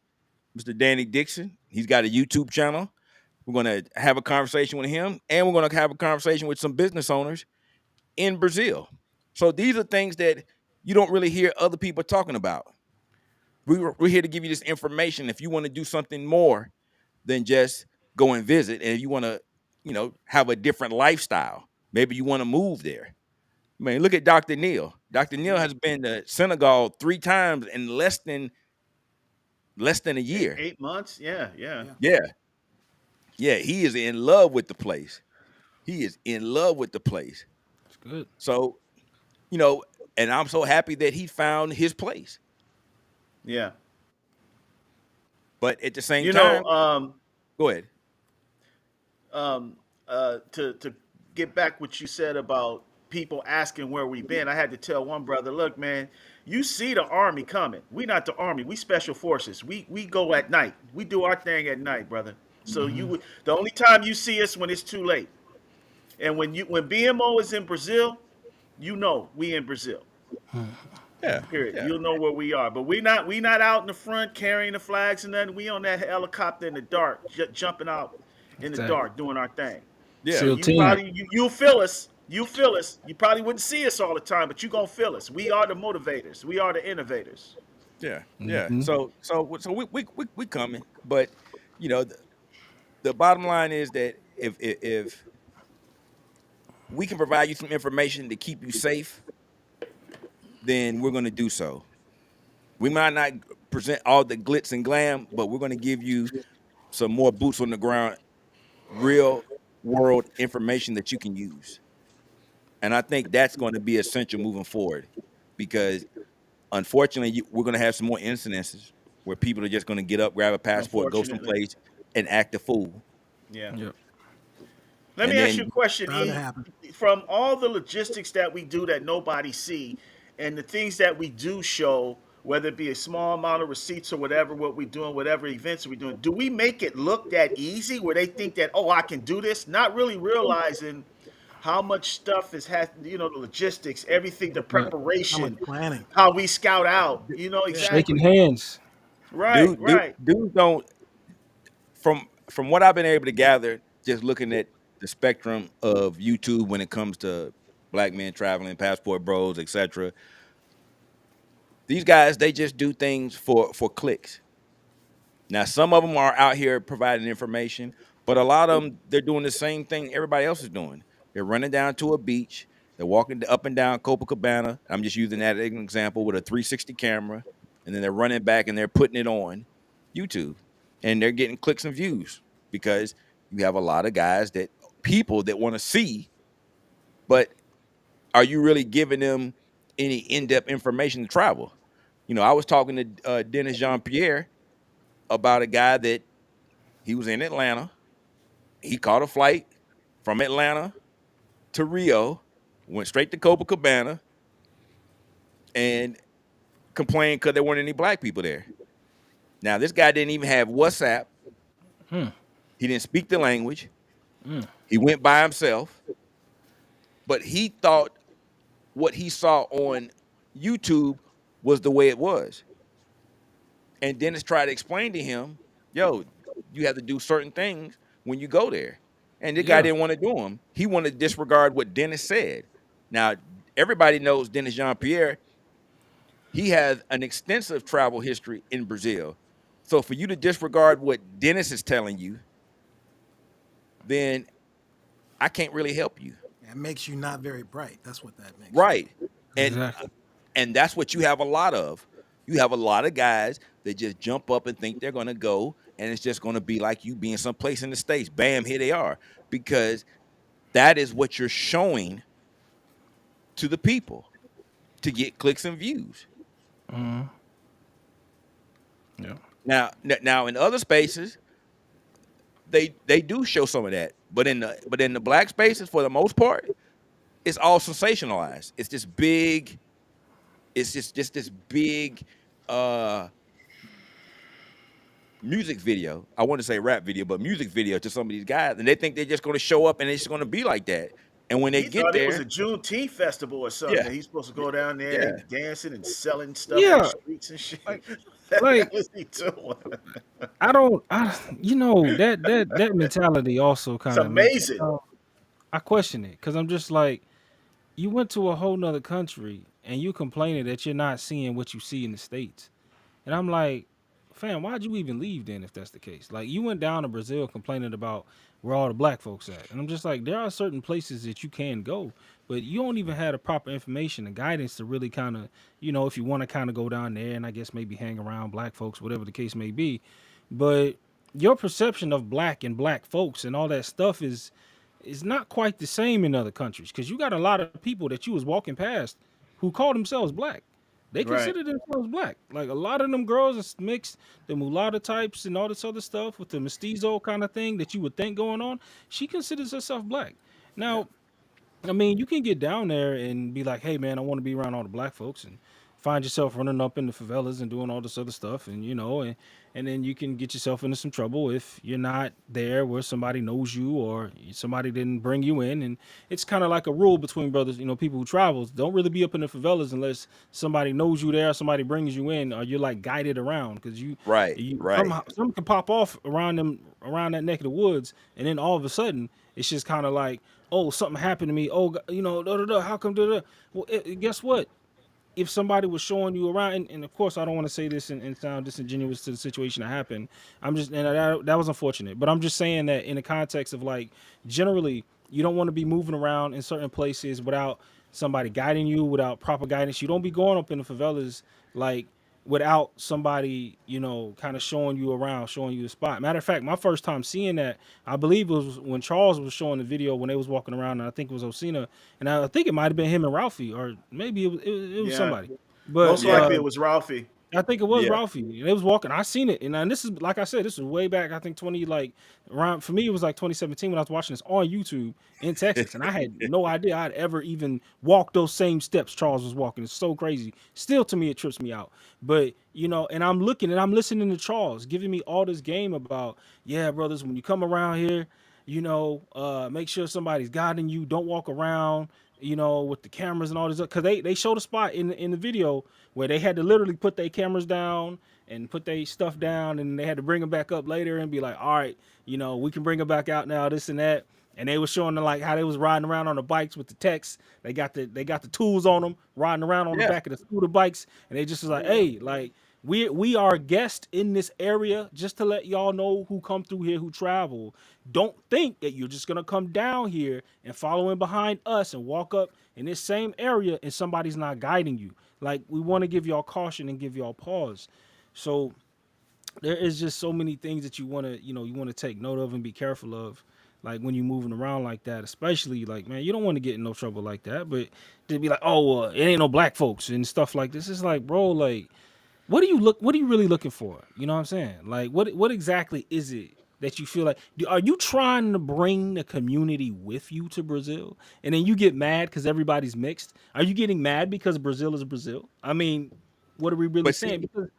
Mr. Danny Dixon. He's got a YouTube channel. We're going to have a conversation with him, and we're going to have a conversation with some business owners in Brazil. So these are things that you don't really hear other people talking about. We're here to give you this information. If you want to do something more than just go and visit, and if you want to, have a different lifestyle, maybe you want to move there. Man, look at Dr. Neil. Dr. Neil has been to Senegal 3 times in less than a year. 8 months? Yeah. Yeah, he is in love with the place. He is in love with the place. That's good. So, and I'm so happy that he found his place. Yeah. But at the same time, go ahead. To get back what you said about people asking where we've been, I had to tell one brother, look, man, you see the Army coming. We not the Army. We special forces. We go at night. We do our thing at night, brother. So the only time you see us when it's too late. And when BMO is in Brazil, we in Brazil. Yeah, Period. yeah, You'll know where we are. But we not out in the front carrying the flags and nothing. We on that helicopter in the dark, jumping out in the Exactly. dark, doing our thing. yeah, So SEAL you team. probably you'll feel us. You feel us. You probably wouldn't see us all the time, but you gonna feel us. We are the motivators. We are the innovators. yeah, yeah. Mm-hmm. So we coming, but you know the bottom line is that if we can provide you some information to keep you safe, then we're going to do so. We might not present all the glitz and glam, but we're going to give you some more boots on the ground, real world information that you can use. And I think that's going to be essential moving forward because unfortunately, we're going to have some more incidences where people are just going to get up, grab a passport, go Unfortunately. someplace, and act a fool. Yeah. Yep. Let And me ask you then, a question, Bound to E. happen. From all the logistics that we do that nobody see, and the things that we do show, whether it be a small amount of receipts or whatever, what we're doing, whatever events we're doing, do we make it look that easy where they think that, oh, I can do this? Not really realizing how much stuff the logistics, everything, the Yeah. How much preparation, planning? how we scout out, Yeah. Shaking exactly. hands. Right, dude, right. dude don't from what I've been able to gather, just looking at the spectrum of YouTube when it comes to black men traveling, passport bros, etc. These guys, they just do things for clicks. Now, some of them are out here providing information, but a lot of them, they're doing the same thing everybody else is doing. They're running down to a beach. They're walking up and down Copacabana. I'm just using that as an example with a 360 camera, and then they're running back and they're putting it on YouTube, and they're getting clicks and views because you have a lot of people that want to see, but are you really giving them any in-depth information to travel? I was talking to Dennis Jean-Pierre about a guy that he was in Atlanta. He caught a flight from Atlanta to Rio, went straight to Copacabana, and complained because there weren't any black people there. Now, this guy didn't even have WhatsApp. He didn't speak the language. He went by himself. But he thought what he saw on YouTube was the way it was. And Dennis tried to explain to him, yo, you have to do certain things when you go there. And the guy Yeah. didn't want to do them. He wanted to disregard what Dennis said. Now, everybody knows Dennis Jean-Pierre. He has an extensive travel history in Brazil. So for you to disregard what Dennis is telling you, then I can't really help you. That makes you not very bright. That's what that makes. Right. Exactly. And that's what you have a lot of. You have a lot of guys that just jump up and think they're going to go, and it's just going to be like you being someplace in the States. Bam, here they are. Because that is what you're showing to the people to get clicks and views. Yeah. Now in other spaces, they do show some of that. But in the black spaces, for the most part, it's all sensationalized. It's this big, it's just this big music video. I want to say rap video, but music video to some of these guys, and they think they're just going to show up and it's going to be like that. And when they He get thought it was there, a Juneteenth festival or something. Yeah. That he's supposed to go down there Yeah. and dancing and selling stuff Yeah. in the streets and shit. Like- What was he doing? That mentality also kind It's of amazing. I question it because I'm just like, you went to a whole nother country and you complaining that you're not seeing what you see in the States. And I'm like, fam, why'd you even leave then if that's the case? Like, you went down to Brazil complaining about where all the black folks at. And I'm just like, there are certain places that you can go, but you don't even have the proper information and guidance to really kind of, if you want to kind of go down there and I guess maybe hang around black folks, whatever the case may be. But your perception of black and black folks and all that stuff is not quite the same in other countries, because you got a lot of people that you was walking past who call themselves black. They Right. consider themselves black. Like, a lot of them girls is mixed, the mulatto types and all this other stuff with the mestizo kind of thing that you would think going on. She considers herself black. Now, I mean, you can get down there and be like, hey, man, I want to be around all the black folks and find yourself running up in the favelas and doing all this other stuff, and and then you can get yourself into some trouble if you're not there where somebody knows you or somebody didn't bring you in. And it's kind of like a rule between brothers, people who travels don't really be up in the favelas unless somebody knows you there, somebody brings you in, or you're like guided around, because Right. something can pop off around that neck of the woods, and then all of a sudden it's just kind of like, oh, something happened to me. Oh, how come? Well, guess what? If somebody was showing you around, and of course I don't want to say this and sound disingenuous to the situation that happened. That was unfortunate, but I'm just saying that in the context of, like, generally you don't want to be moving around in certain places without somebody guiding you, without proper guidance. You don't be going up in the favelas like without somebody, kind of showing you around, showing you the spot. Matter of fact, my first time seeing that, I believe it was when Charles was showing the video when they was walking around, and I think it was Osina, and I think it might have been him and Ralphie, or maybe it was Yeah. somebody. But Most likely it was Ralphie. I think it was Yeah. Ralphie. And they was walking. I seen it, and this is, like I said, this was way back. I think around, for me it was like 2017 when I was watching this on YouTube in Texas, and I had no idea I'd ever even walked those same steps Charles was walking. It's so crazy. Still, to me, it trips me out. But and I'm looking and I'm listening to Charles giving me all this game about, yeah, brothers, when you come around here, make sure somebody's guiding you. Don't walk around, with the cameras and all this, because they showed a spot in the video where they had to literally put their cameras down and put their stuff down, and they had to bring them back up later and be like, all right, we can bring them back out now, this and that. And they were showing them like how they was riding around on the bikes with the techs. They got the tools on them, riding around on the back of the scooter bikes, and they just was like, hey, like, we are guests in this area, just to let y'all know who come through here, who travel. Don't think that you're just gonna come down here and follow in behind us and walk up in this same area and somebody's not guiding you. Like, we want to give y'all caution and give y'all pause. So there is just so many things that you want to take note of and be careful of, like when you're moving around like that, especially, like, man, you don't want to get in no trouble like that. But to be like, oh, it ain't no black folks and stuff like this, it's like, bro, like, what are you really looking for? You know what I'm saying? Like, what exactly is it that you feel like? Are you trying to bring the community with you to Brazil, and then you get mad because everybody's mixed? Are you getting mad because Brazil is Brazil? I mean, what are we really But saying? see, Because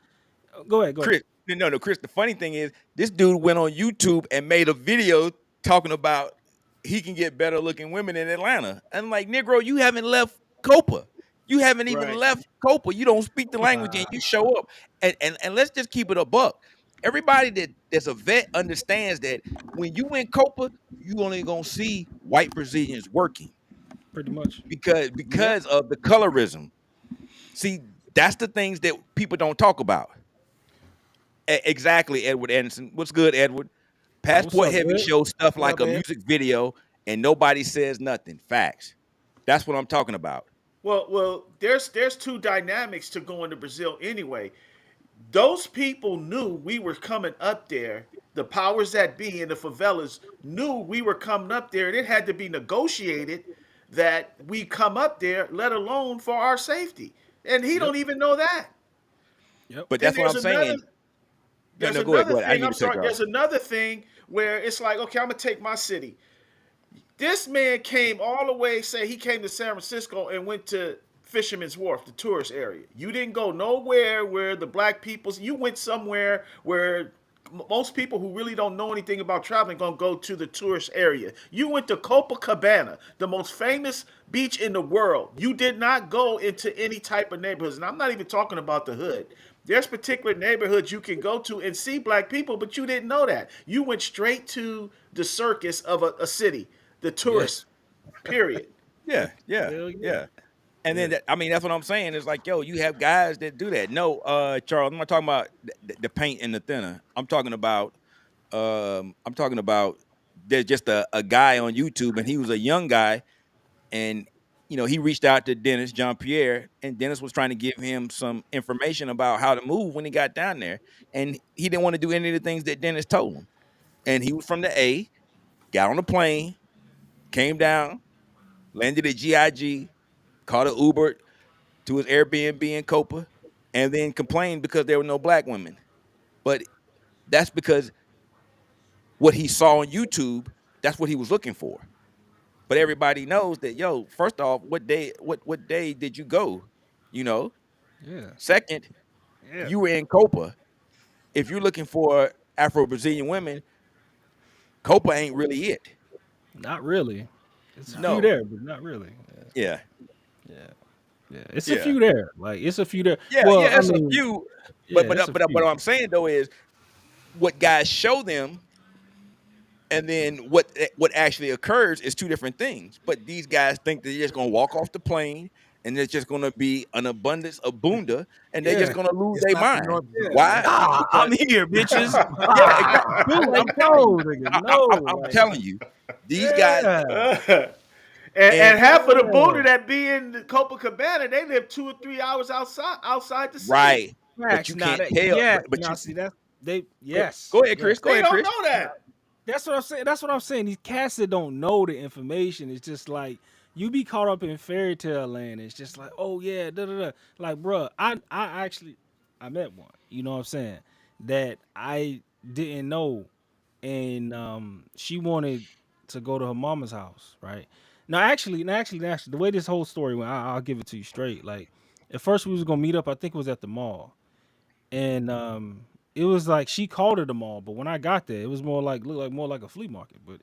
go ahead. Chris, no, Chris. The funny thing is, this dude went on YouTube and made a video talking about he can get better looking women in Atlanta. And like, Negro, you haven't left Copa. You haven't even Right. left Copa. You don't speak the language, and you show up. And let's just keep it a buck. Everybody that's a vet understands that when you in Copa, you only gonna see white Brazilians working Pretty much. because of the colorism. See, that's the things that people don't talk about. Exactly, Edward Anderson. What's good, Edward? Passport up, Heavy Ed? shows stuff What like up, a Ed? music video, and nobody says nothing. Facts. That's what I'm talking about. Well, there's two dynamics to going to Brazil anyway. Those people knew we were coming up there. The powers that be in the favelas knew we were coming up there, and it had to be negotiated that we come up there, let alone for our safety. And he don't even know that. Yep. But Then that's what I'm saying. There's No, go ahead. another I thing. need I'm to cut sorry. you off. There's another thing where it's like, okay, I'm gonna take my city. This man came all the way. Say he came to San Francisco and went to Fisherman's Wharf, the tourist area. You didn't go nowhere where the black people's. You went somewhere where most people who really don't know anything about traveling gonna go to the tourist area. You went to Copacabana, the most famous beach in the world. You did not go into any type of neighborhoods, and I'm not even talking about the hood. There's particular neighborhoods you can go to and see black people, but you didn't know that. You went straight to the circus of a city, the tourist, period. Yeah. Hell yeah. And then that's what I'm saying. It's like, yo, you have guys that do that. No, Charles, I'm not talking about the paint and the thinner. I'm talking about there's just a guy on YouTube, and he was a young guy, and he reached out to Dennis John Pierre, and Dennis was trying to give him some information about how to move when he got down there, and he didn't want to do any of the things that Dennis told him. And he was from the A, got on the plane, came down, landed at GIG, caught an Uber to his Airbnb in Copa, and then complained because there were no black women. But that's because what he saw on YouTube, that's what he was looking for. But everybody knows that, yo, first off, what day did you go? Yeah. Second, Yeah. you were in Copa. If you're looking for Afro-Brazilian women, Copa ain't really it. Not really. It's a few No. there, but not really. Yeah. Yeah. It's a Yeah. few there. Like it's a few there. Yeah, Well, yeah, I it's a mean, few. yeah, But it's a but few. what I'm saying though is what guys show them and then what actually occurs is two different things. But these guys think they're just gonna walk off the plane and there's just gonna be an abundance of bunda and they're just Yeah. gonna lose It's their not the mind. North Pole. Why? Nah, I'm Because here, bitches. yeah, exactly. Dude, I'm no, telling you. nigga, no. I'm Like, telling you, these guys yeah. And half of the Buddha Yeah. that be in Copacabana, they live 2 or 3 hours outside the city. right, but Facts. you Now can't that tell. yeah. But Now you see that they go, yes. go ahead, Yes. Chris. Go They ahead, don't Chris. know that. That's what I'm saying. That's what I'm saying. These cats that don't know the information, it's just like you be caught up in fairy tale land. It's just like, oh yeah, da da da. Like, bruh, I actually I met one. You know what I'm saying? That I didn't know, and she wanted to go to her mama's house, right? Now, actually, the way this whole story went, I'll give it to you straight. Like, at first we was gonna meet up. I think it was at the mall, and it was like she called it a mall, but when I got there, it was looked like more like a flea market. But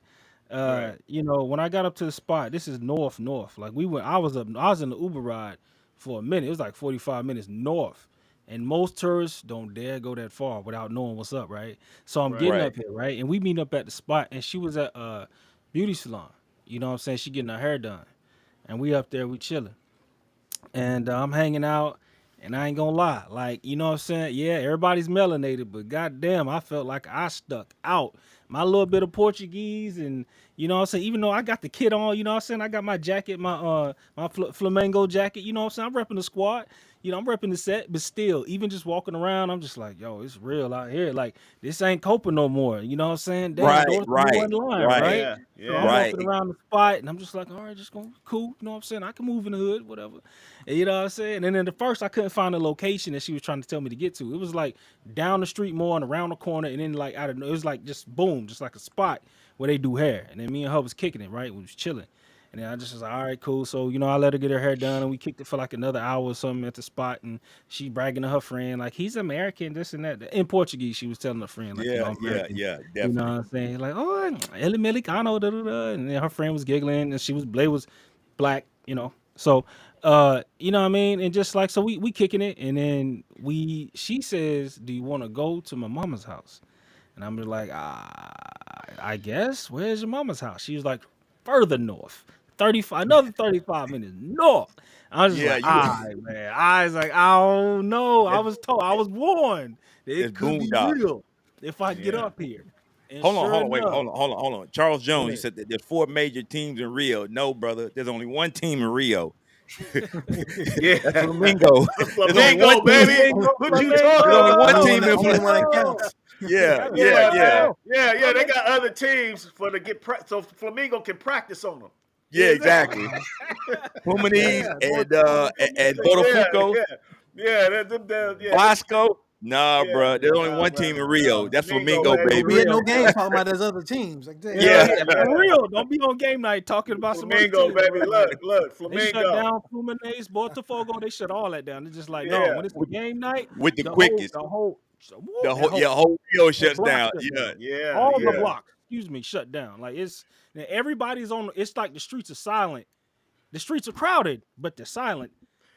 Right. you know, when I got up to the spot, this is north. Like we went, I was in the Uber ride for a minute. It was like 45 minutes north. And most tourists don't dare go that far without knowing what's up, right? So I'm Right. getting Right. up here, right? And we meet up at the spot, and she was at a beauty salon. You know what I'm saying? She getting her hair done. And we up there, we chilling. And I'm hanging out, and I ain't gonna lie, like, you know what I'm saying? Yeah, everybody's melanated, but goddamn, I felt like I stuck out. My little bit of Portuguese, and you know what I'm saying? Even though I got the kit on, you know what I'm saying? I got my jacket, my Flamengo jacket, you know what I'm saying? I'm repping the squad, you know, I'm repping the set, but still, even just walking around, I'm just like, yo, it's real out here. Like, this ain't Copa no more. You know what I'm saying? Damn, Right. Dorsey Right. wasn't lying, Right. right? Yeah. So I'm Yeah. Right. walking around the spot, and I'm just like, all right, just going cool. You know what I'm saying? I can move in the hood, whatever. And you know what I'm saying? And then at first, I couldn't find the location that she was trying to tell me to get to. It was like down the street more and around the corner, and then like I don't know, it was like just boom, just like a spot where they do hair. And then me and her was kicking it, right? We was chilling. And then I just was like, all right, cool. So, you know, I let her get her hair done, and we kicked it for like another hour or something at the spot. And she bragging to her friend, like, he's American, this and that. In Portuguese, she was telling her friend, like, you know, Yeah. I'm Yeah. American. Yeah. You know Definitely. what I'm saying? Like, oh, El Americano, da da da. And then her friend was giggling, and Blade was black, you know. So, you know what I mean? And just like, so we kicking it, and then she says, do you want to go to my mama's house? And I'm just like, I guess. Where's your mama's house? She was like, further north, 35, another 35 minutes north. I was just Yeah. like, You. all right, man. I was like, I don't know. I was told, I was warned that It's it could be boondocks. real if I get Yeah. up here. And Hold on, sure hold on, wait, enough, hold on. Charles go Jones, he ahead. said that there's 4 major teams in Rio. No, brother, there's only one team in Rio. Yeah. That's Flamingo. There's only Flamingo, one team. baby. Flamingo, What you There's talking only one about? team in Only one that Flamingo. counts. Yeah, That's yeah, Yeah, yeah, man. Yeah. They got other teams for to get so Flamingo can practice on them. yeah. You know what I'm Exactly. Fluminense and saying? Yeah, Botafogo, yeah. Yeah, yeah. Bosco. Nah, Yeah, bro. There's only nah, one bro. team in Rio. That's Flamingo, Flamingo, baby. Don't be baby. at no real. games talking about there's other teams. Like, damn. Yeah. For real. Don't be on game night talking about some other Flamingo, teams, baby. bro. Look, They shut Flamingo. down Fluminense, Botafogo. They shut all that down. They're just like, no, Yeah. when it's a game night, With the the quickest. whole Whole Rio shuts block down. shut Yeah. down. Yeah, All the yeah. blocks, shut down. Like everybody's on. It's like the streets are silent. The streets are crowded, but they're silent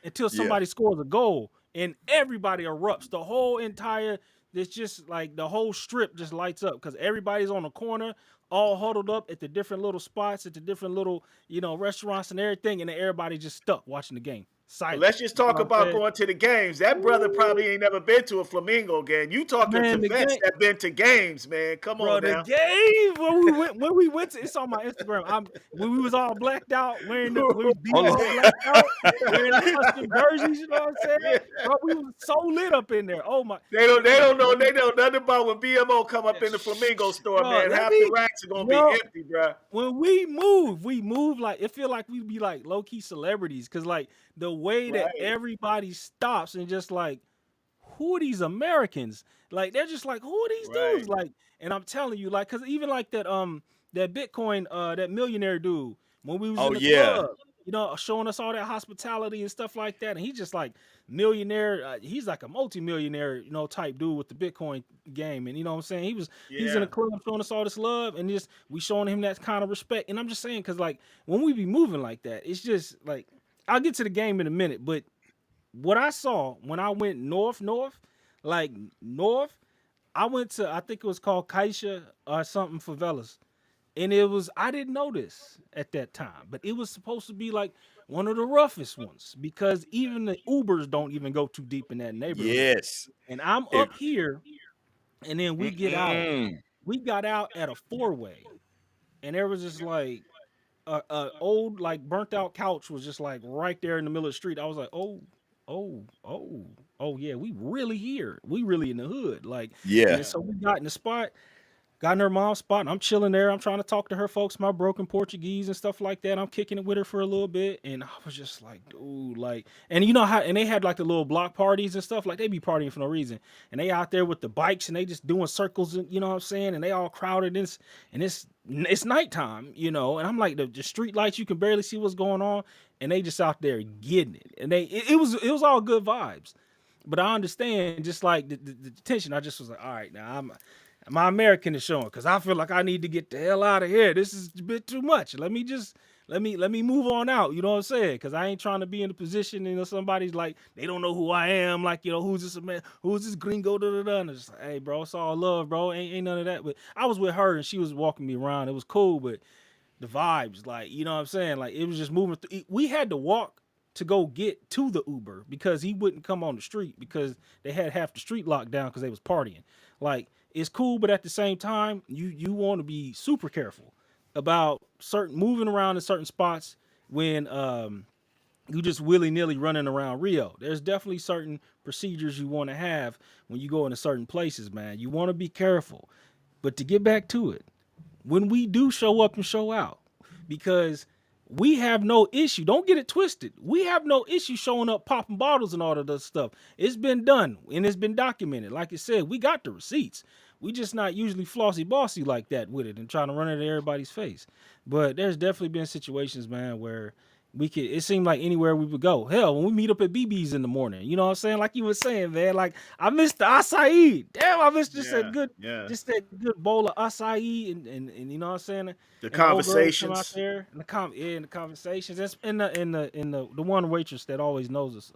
until Yeah. somebody scores a goal, and everybody erupts. The whole entire. It's just like the whole strip just lights up because everybody's on the corner, all huddled up at the different little spots, at the different little, restaurants and everything, and then everybody just stuck watching the game. Silent. Let's just talk about going to the games. That brother probably ain't never been to a Flamingo game. You talking Man, to the vets game- that been to games, man. Come Bro, on the now. game when we went to, it's on my Instagram. When we was all blacked out, wearing the we was being Hold all on. blacked out, wearing the custom jerseys. You know what I'm saying? Bro, we was so lit up in there. Oh my! They don't know nothing about when BMO come up in the Flamingo store, Bro, man. let Half me- the racks are gonna Yo. be empty, bro. When we move like it feel like we be like low key celebrities because like the way that Right. everybody stops and just like, who are these Americans? Like they're just like, who are these dudes? Right. Like, and I'm telling you, like, because even like that Bitcoin that millionaire dude when we was Oh, in the yeah. club, showing us all that hospitality and stuff like that. And he's just like millionaire. He's like a multimillionaire, type dude with the Bitcoin game. And you know what I'm saying? He's in a club showing us all this love, and we showing him that kind of respect. And I'm just saying, because like when we be moving like that, it's just like, I'll get to the game in a minute, but what I saw when I went north, I went to, I think it was called Kaisha or something favelas. And I didn't know this at that time, but it was supposed to be like one of the roughest ones, because even the Ubers don't even go too deep in that neighborhood. Yes. And I'm up here, and then we get out. We got out at a 4-way, and there was just like a old, like burnt out couch was just like right there in the middle of the street. I was like, oh yeah, we really here. We really in the hood. Like, yeah. And so we got in the spot. Got in her mom's spot, and I'm chilling there. I'm trying to talk to her folks, my broken Portuguese and stuff like that. I'm kicking it with her for a little bit, and I was just like, dude, like, and you know how, and they had like the little block parties and stuff, like they be partying for no reason, and they out there with the bikes, and they just doing circles, and you know what I'm saying, and they all crowded, and it's nighttime, and I'm like, the street lights, you can barely see what's going on, and they just out there getting it, and it was all good vibes, but I understand just like the tension. I just was like, all right, now my American is showing, because I feel like I need to get the hell out of here. This is a bit too much. Let me move on out. You know what I'm saying? Because I ain't trying to be in a position, somebody's like, they don't know who I am. Like, who's this man? Who's this gringo? And it's like, hey, bro, it's all love, bro. Ain't none of that. But I was with her, and she was walking me around. It was cool, but the vibes, like, you know what I'm saying? Like, it was just moving through. We had to walk to go get to the Uber, because he wouldn't come on the street, because they had half the street locked down because they was partying. Like, it's cool, but at the same time, you want to be super careful about moving around in certain spots when you just willy-nilly running around Rio. There's definitely certain procedures you want to have when you go into certain places, man. You want to be careful. But to get back to it, when we do show up and show out, because we have no issue. Don't get it twisted. We have no issue showing up, popping bottles and all of that stuff. It's been done, and it's been documented. Like I said, we got the receipts. We just not usually flossy bossy like that with it and trying to run it in everybody's face. But there's definitely been situations, man, where it seemed like anywhere we would go. Hell, when we meet up at BB's in the morning, you know what I'm saying? Like you were saying, man, like I missed the acai. Damn, I missed just that good bowl of acai and you know what I'm saying? The and conversations out there, and the conversations. That's in the one waitress that always knows us.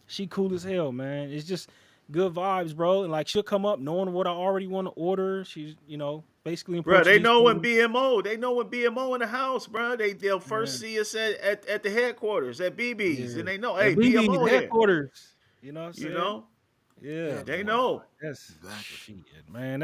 She cool as hell, man. It's just good vibes, bro. And like she'll come up knowing what I already want to order. She's, basically in bro, they know food. when BMO. They know when BMO in the house, bro. They'll first see us at the headquarters at BB's, and they know, hey, BMO headquarters. Here. You know what I'm saying? Yeah, they know. That's exactly, man.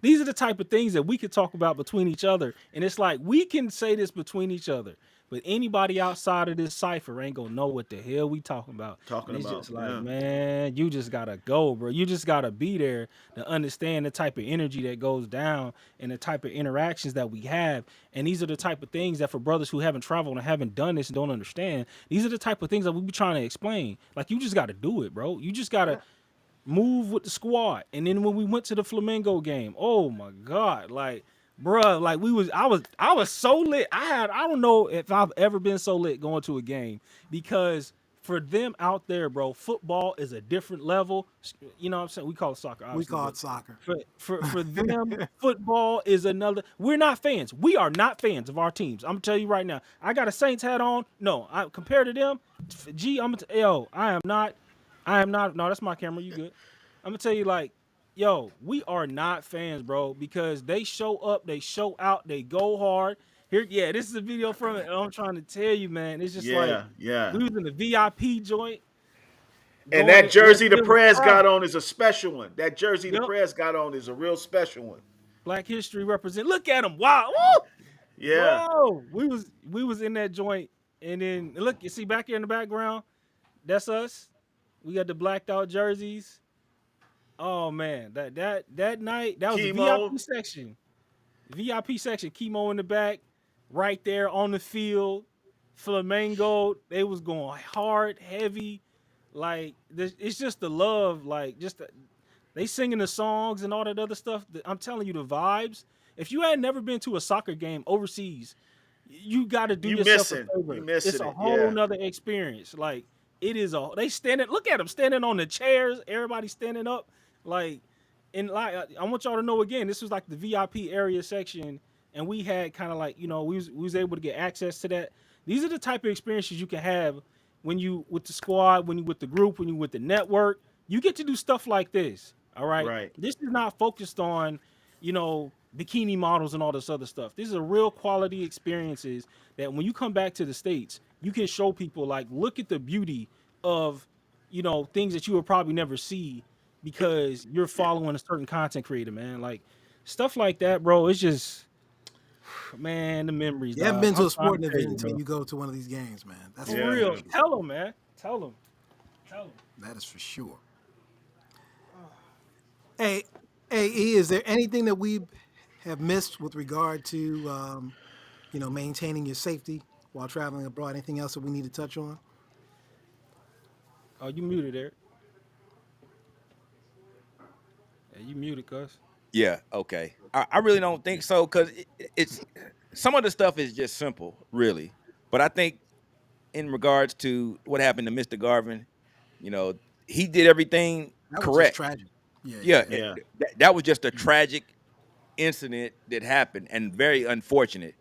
These are the type of things that we could talk about between each other, and it's like we can say this between each other, but anybody outside of this cipher ain't gonna know what the hell we talking about. It's just like, man, you just gotta go, bro. You just gotta be there to understand the type of energy that goes down and the type of interactions that we have. And these are the type of things that for brothers who haven't traveled and haven't done this and don't understand, these are the type of things that we be trying to explain. Like, you just gotta do it, bro. You just gotta move with the squad. And then when we went to the Flamengo game, oh my God, like, bruh, like I was so lit. I don't know if I've ever been so lit going to a game, because for them out there, bro, football is a different level. You know what I'm saying? We call it soccer. We call it soccer. For them, football is another. We're not fans. We are not fans of our teams. I'm gonna tell you right now. I got a Saints hat on. No, compared to them, I am not. No, that's my camera. You good? I'm gonna tell you, like, yo, we are not fans, bro, because they show up, they show out, they go hard. Here, this is a video from it. I'm trying to tell you, man. It's just we was in the VIP joint. And that jersey the press got on is a special one. That jersey the press got on is a real special one. Black history represent. Look at him. Wow. Woo! Yeah. Whoa. We was in that joint, and then look, you see back here in the background, that's us. We got the blacked out jerseys. Oh man, that night, that was the VIP section. VIP section, chemo in the back, right there on the field. Flamengo, they was going hard, heavy. Like, it's just the love, like, they singing the songs and all that other stuff. I'm telling you, the vibes. If you had never been to a soccer game overseas, you got to do You yourself a missing. You favor. It's missing a it. whole Yeah. nother experience. Like it is they standing. Look at them standing on the chairs. Everybody standing up. Like and like I want y'all to know again. This was like the VIP area section, and we had kind of like we was able to get access to that. These are the type of experiences you can have when you with the squad, when you with the group, when you with the network. You get to do stuff like this. All right. Right. This is not focused on bikini models and all this other stuff. These are real quality experiences that when you come back to the States, you can show people like, look at the beauty of, things that you would probably never see because you're following a certain content creator, man. Like stuff like that, bro. It's just, man, the memories. You haven't Dog. been to I'm a trying sporting to tell event you, until bro. you go to one of these games, man. That's For real. Tell them, man. Tell them. That is for sure. Hey, E, is there anything that we have missed with regard to, maintaining your safety while traveling abroad? Anything else that we need to touch on? Oh, you muted, Eric. Yeah, you muted, cuz. Yeah, okay. I really don't think so because it's some of the stuff is just simple, really. But I think in regards to what happened to Mr. Garvin, he did everything That was just correct. tragic. Yeah, Yeah. that was just a tragic incident that happened and very unfortunate.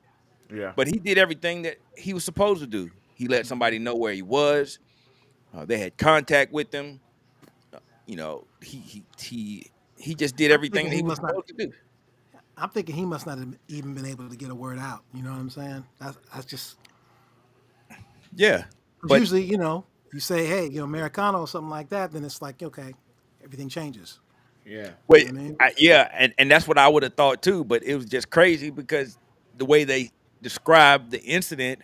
Yeah. But he did everything that he was supposed to do. He let somebody know where he was. They had contact with him. He just did I'm everything thinking that he he was must not. supposed to do. I'm thinking he must not have even been able to get a word out. You know what I'm saying? That's just Yeah, 'cause but usually, you say, hey, Americano or something like that, then it's like, okay, everything changes. Yeah. wait, You know what I mean? and that's what I would have thought too. But it was just crazy because the way they described the incident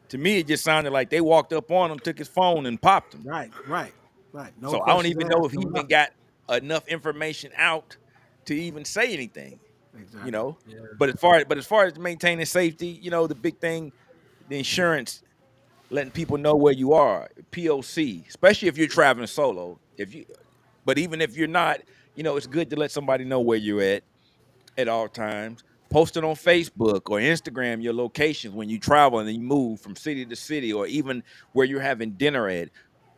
to me, it just sounded like they walked up on him, took his phone, and popped him. Right. No So I don't questions even know asked. if he No even nothing. got enough information out to even say anything. Exactly. You know, Yeah. but as far as maintaining safety, the big thing, the insurance, letting people know where you are, POC, especially if you're traveling solo. But even if you're not, it's good to let somebody know where you're at all times. Post it on Facebook or Instagram your locations when you travel and then you move from city to city, or even where you're having dinner at.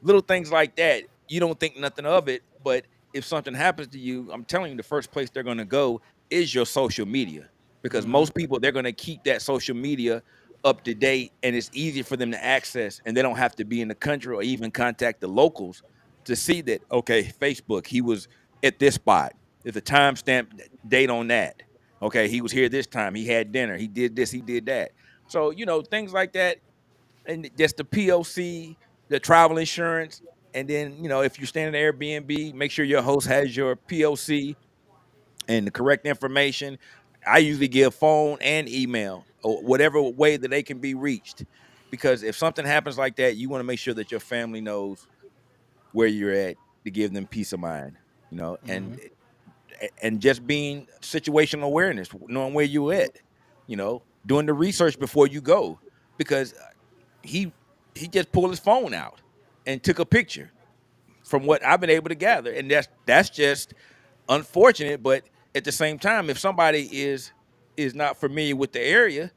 Little things like that. You don't think nothing of it, but if something happens to you, I'm telling you, the first place they're going to go is your social media, because most people, they're going to keep that social media up to date, and it's easier for them to access, and they don't have to be in the country or even contact the locals to see that, okay, Facebook, he was at this spot. There's a timestamp date on that. Okay, he was here this time. He had dinner. He did this. He did that. So, things like that. And just the POC, the travel insurance. And then, if you're staying at Airbnb, make sure your host has your POC and the correct information. I usually give phone and email or whatever way that they can be reached. Because if something happens like that, you want to make sure that your family knows where you're at to give them peace of mind, and just being situational awareness, knowing where you at, doing the research before you go, because he just pulled his phone out and took a picture from what I've been able to gather, and that's just unfortunate. But at the same time, if somebody is not familiar with the area,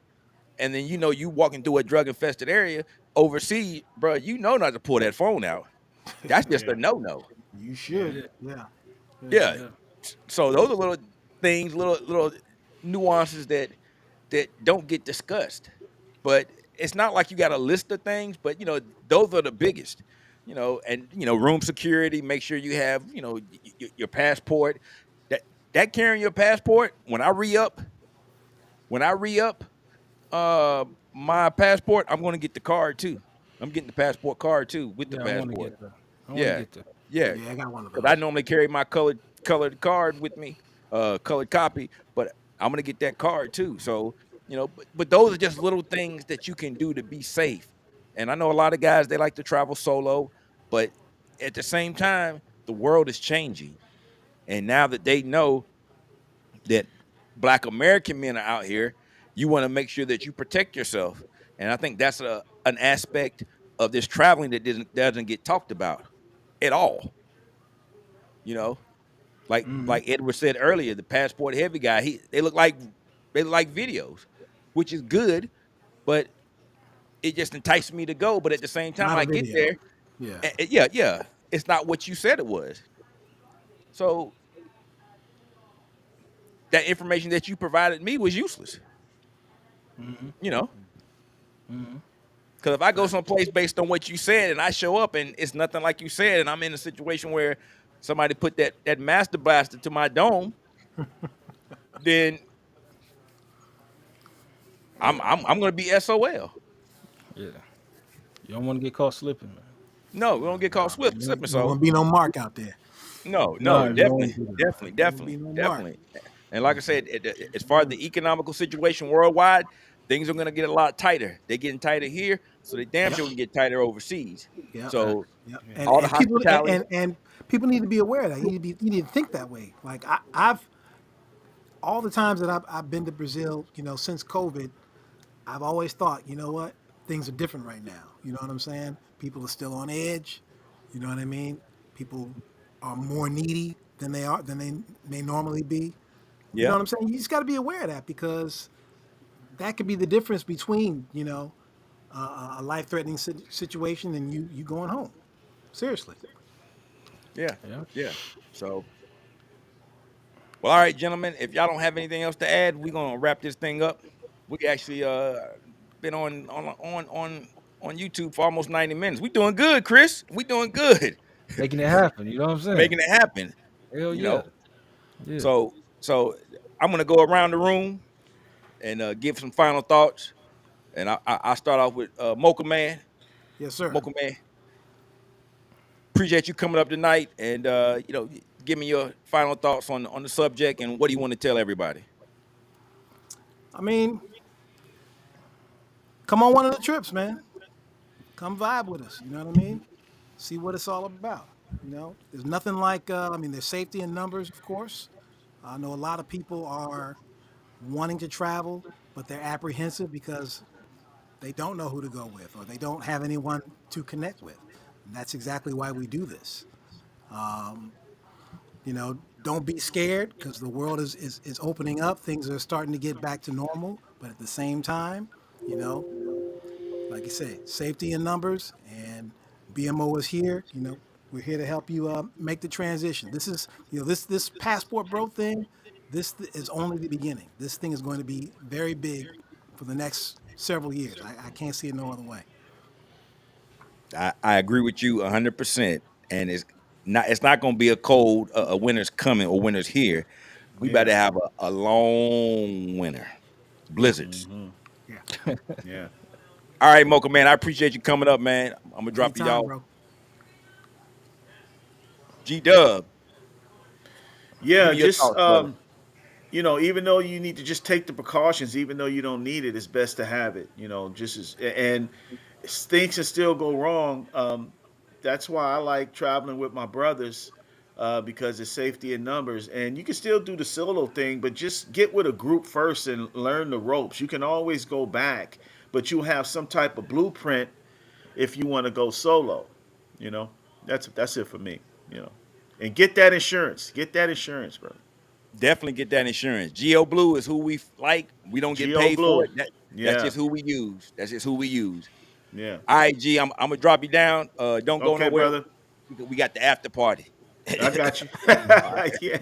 and then you walking through a drug infested area overseas, bro, not to pull that phone out. That's just a no. You should. Yeah. So those are little things, little nuances that don't get discussed. But it's not like you got a list of things, but those are the biggest. And room security, make sure you have, your passport. That carrying your passport, when I re-up my passport, I'm going to get the card too. I'm getting the passport card too with the Yeah, I want to passport. get that. Yeah. Yeah, I got one of those. Because I normally carry my colored card with me, colored copy, but I'm gonna get that card too. So, but those are just little things that you can do to be safe. And I know a lot of guys, they like to travel solo, but at the same time, the world is changing. And now that they know that Black American men are out here, you want to make sure that you protect yourself. And I think that's an aspect of this traveling that doesn't get talked about at all. Like Edward said earlier, the passport heavy guy, they look like videos, which is good, but it just enticed me to go. But at the same time, Not a I get video. there, Yeah. yeah, it's not what you said it was. So that information that you provided me was useless. You know, because if I go someplace based on what you said and I show up and it's nothing like you said, and I'm in a situation where somebody put that master blaster to my dome, then I'm gonna be SOL. Yeah. You don't want to get caught slipping, man. No, we don't get caught slipping. There So won't be no mark out there. no, No, you don't definitely, do that. definitely, There won't be definitely, no mark. definitely. And like I said, as far as the economical situation worldwide, things are gonna get a lot tighter. They're getting tighter here, so they damn sure can get tighter overseas. Yeah. So Yeah. all the And people hospitality, and people need to be aware of that. You need to think that way. Like I've all the times that I've been to Brazil, since COVID, I've always thought, you know what, things are different right now. You know what I'm saying? People are still on edge. You know what I mean? People are more needy than they may normally be. You know yeah, what I'm saying? You just got to be aware of that because that could be the difference between a life-threatening situation and you going home. Seriously. yeah, Yeah. yeah. So, well, all right, gentlemen. If y'all don't have anything else to add, we're gonna wrap this thing up. We actually been on YouTube for almost 90 minutes. We doing good, Chris. We doing good. Making it happen. You know what I'm saying? Making it happen. Hell You yeah. know. Yeah. So I'm gonna go around the room and give some final thoughts. And I start off with Mocha Man. Yes, sir. Mocha Man, appreciate you coming up tonight and give me your final thoughts on the subject and what do you want to tell everybody. I mean, come on one of the trips, man. Come vibe with us. You know what I mean? See what it's all about. There's nothing like. There's safety in numbers, of course. I know a lot of people are wanting to travel, but they're apprehensive because they don't know who to go with or they don't have anyone to connect with. And that's exactly why we do this. Don't be scared because the world is opening up. Things are starting to get back to normal. But at the same time, you know, like I said, safety in numbers and BMO is here. We're here to help you make the transition. This is, this passport bro thing. This is only the beginning. This thing is going to be very big for the next several years. I can't see it no other way. I agree with you 100%, and it's not going to be a cold a winter's coming or winter's here. We Yeah. better have a long winter, blizzards. Yeah. Yeah. All right, Mocha Man, I appreciate you coming up, man. I'm gonna drop you Anytime, y'all. bro. G Dub, give Yeah, me your just thoughts, brother. even though you need to just take the precautions, even though you don't need it, it's best to have it. Just as and things can still go wrong. That's why I like traveling with my brothers because it's safety in numbers, and you can still do the solo thing, but just get with a group first and learn the ropes. You can always go back, but you have some type of blueprint if you want to go solo. You know, that's it for me. And get that insurance. Get that insurance, bro. Definitely get that insurance. Geo Blue is who we like. We don't get Geo paid for Blue. it. That's Yeah. just who we use. That's just who we use. Yeah. All right, G, I'm gonna drop you down. Don't go Okay, nowhere. brother. We got the after party. I got you. Yeah.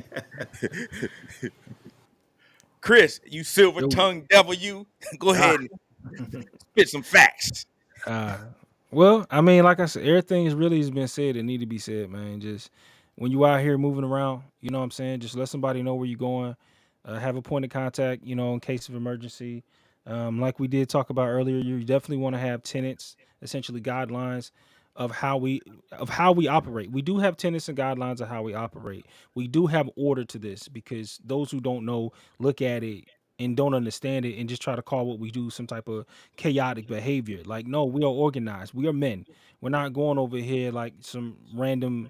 Chris, you silver Yo. tongued devil, you go ahead and spit some facts. Well, I mean, like I said, everything has really been said that need to be said, man. Just when you out here moving around, you know what I'm saying? Just let somebody know where you're going. Have a point of contact, in case of emergency. Like we did talk about earlier, you definitely want to have tenants, essentially guidelines of how we operate. We do have tenets and guidelines of how we operate. We do have order to this because those who don't know look at it and don't understand it and just try to call what we do some type of chaotic behavior. Like, no, we are organized. We are men. We're not going over here like some random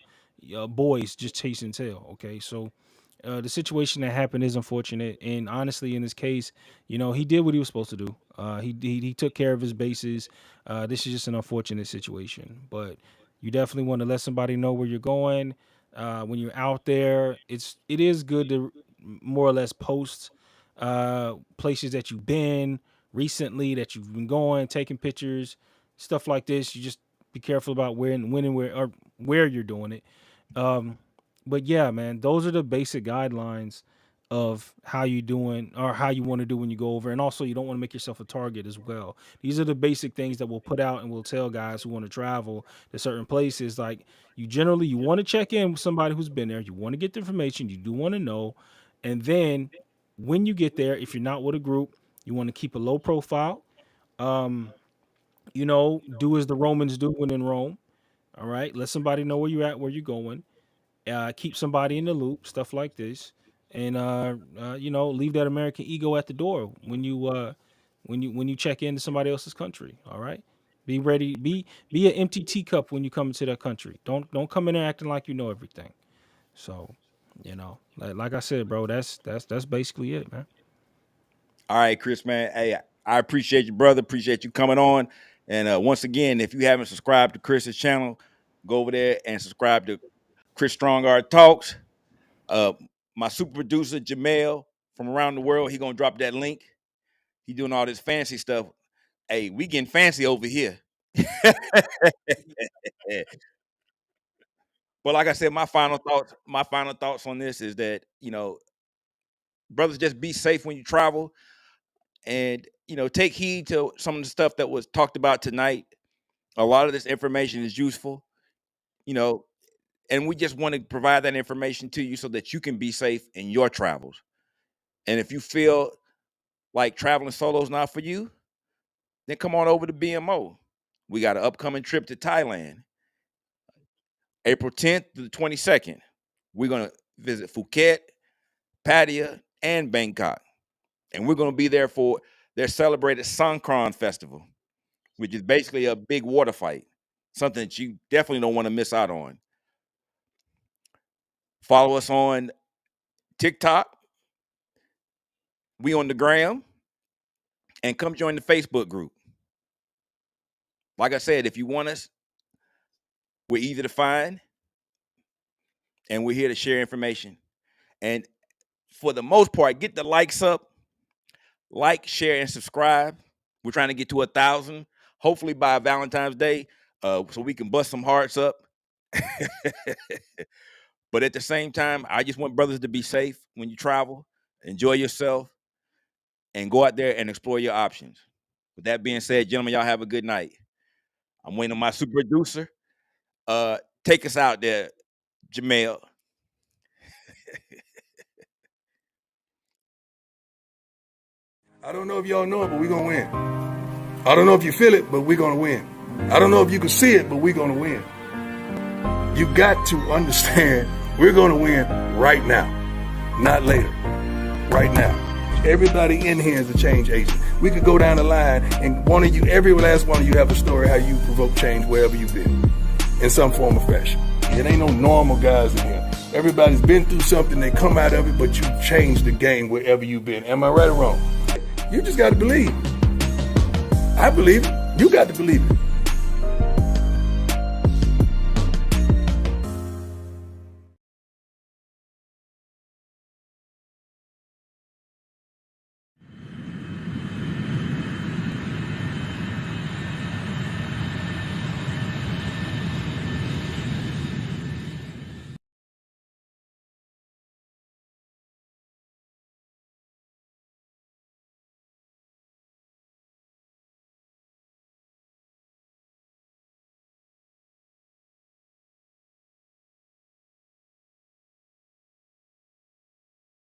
boys just chasing tail. Okay, so the situation that happened is unfortunate, and honestly, in this case, he did what he was supposed to do. He took care of his bases. This is just an unfortunate situation, but you definitely want to let somebody know where you're going. When you're out there, it is good to more or less post places that you've been, recently that you've been going, taking pictures, stuff like this. You just be careful about when and where you're doing it. But yeah, man, those are the basic guidelines of how you doing or how you want to do when you go over. And also you don't want to make yourself a target as well. These are the basic things that we'll put out and we'll tell guys who want to travel to certain places. Like you want to check in with somebody who's been there. You want to get the information. You do want to know. And then when you get there, if you're not with a group, you want to keep a low profile. Do as the Romans do when in Rome. All right. Let somebody know where you're at, where you're going. Keep somebody in the loop, stuff like this. And leave that American ego at the door when you check into somebody else's country. All right. Be ready. Be an empty teacup when you come into that country. Don't come in there acting like you know everything. So, like I said, bro, that's basically it, man. All right, Chris, man. Hey, I appreciate you, brother. Appreciate you coming on. And once again, if you haven't subscribed to Chris's channel, go over there and subscribe to Chris Strongard Talks. My super producer, Jamel, from around the world, he going to drop that link. He doing all this fancy stuff. Hey, we getting fancy over here. But like I said, my final thoughts on this is that, brothers, just be safe when you travel. And, take heed to some of the stuff that was talked about tonight. A lot of this information is useful, and we just want to provide that information to you so that you can be safe in your travels. And if you feel like traveling solo is not for you, then come on over to BMO. We got an upcoming trip to Thailand, April 10th to the 22nd. We're going to visit Phuket, Pattaya, and Bangkok. And we're going to be there for their celebrated Songkran Festival, which is basically a big water fight, something that you definitely don't want to miss out on. Follow us on TikTok. We on the gram. And come join the Facebook group. Like I said, if you want us, we're easy to find. And we're here to share information. And for the most part, get the likes up. Like, share, and subscribe. We're trying to get to 1,000, hopefully by Valentine's Day, so we can bust some hearts up. But at the same time, I just want brothers to be safe when you travel. Enjoy yourself. And go out there and explore your options. With that being said, gentlemen, y'all have a good night. I'm waiting on my super producer. Take us out there, Jamel. I don't know if y'all know it, but we're going to win. I don't know if you feel it, but we're going to win. I don't know if you can see it, but we're going to win. You got to understand we're going to win right now, not later, right now. Everybody in here is a change agent. We could go down the line and every last one of you have a story how you provoke change wherever you've been in some form or fashion. It ain't no normal guys in here. Everybody's been through something, they come out of it, but you changed the game wherever you've been. Am I right or wrong? You just got to believe. I believe it. You got to believe it.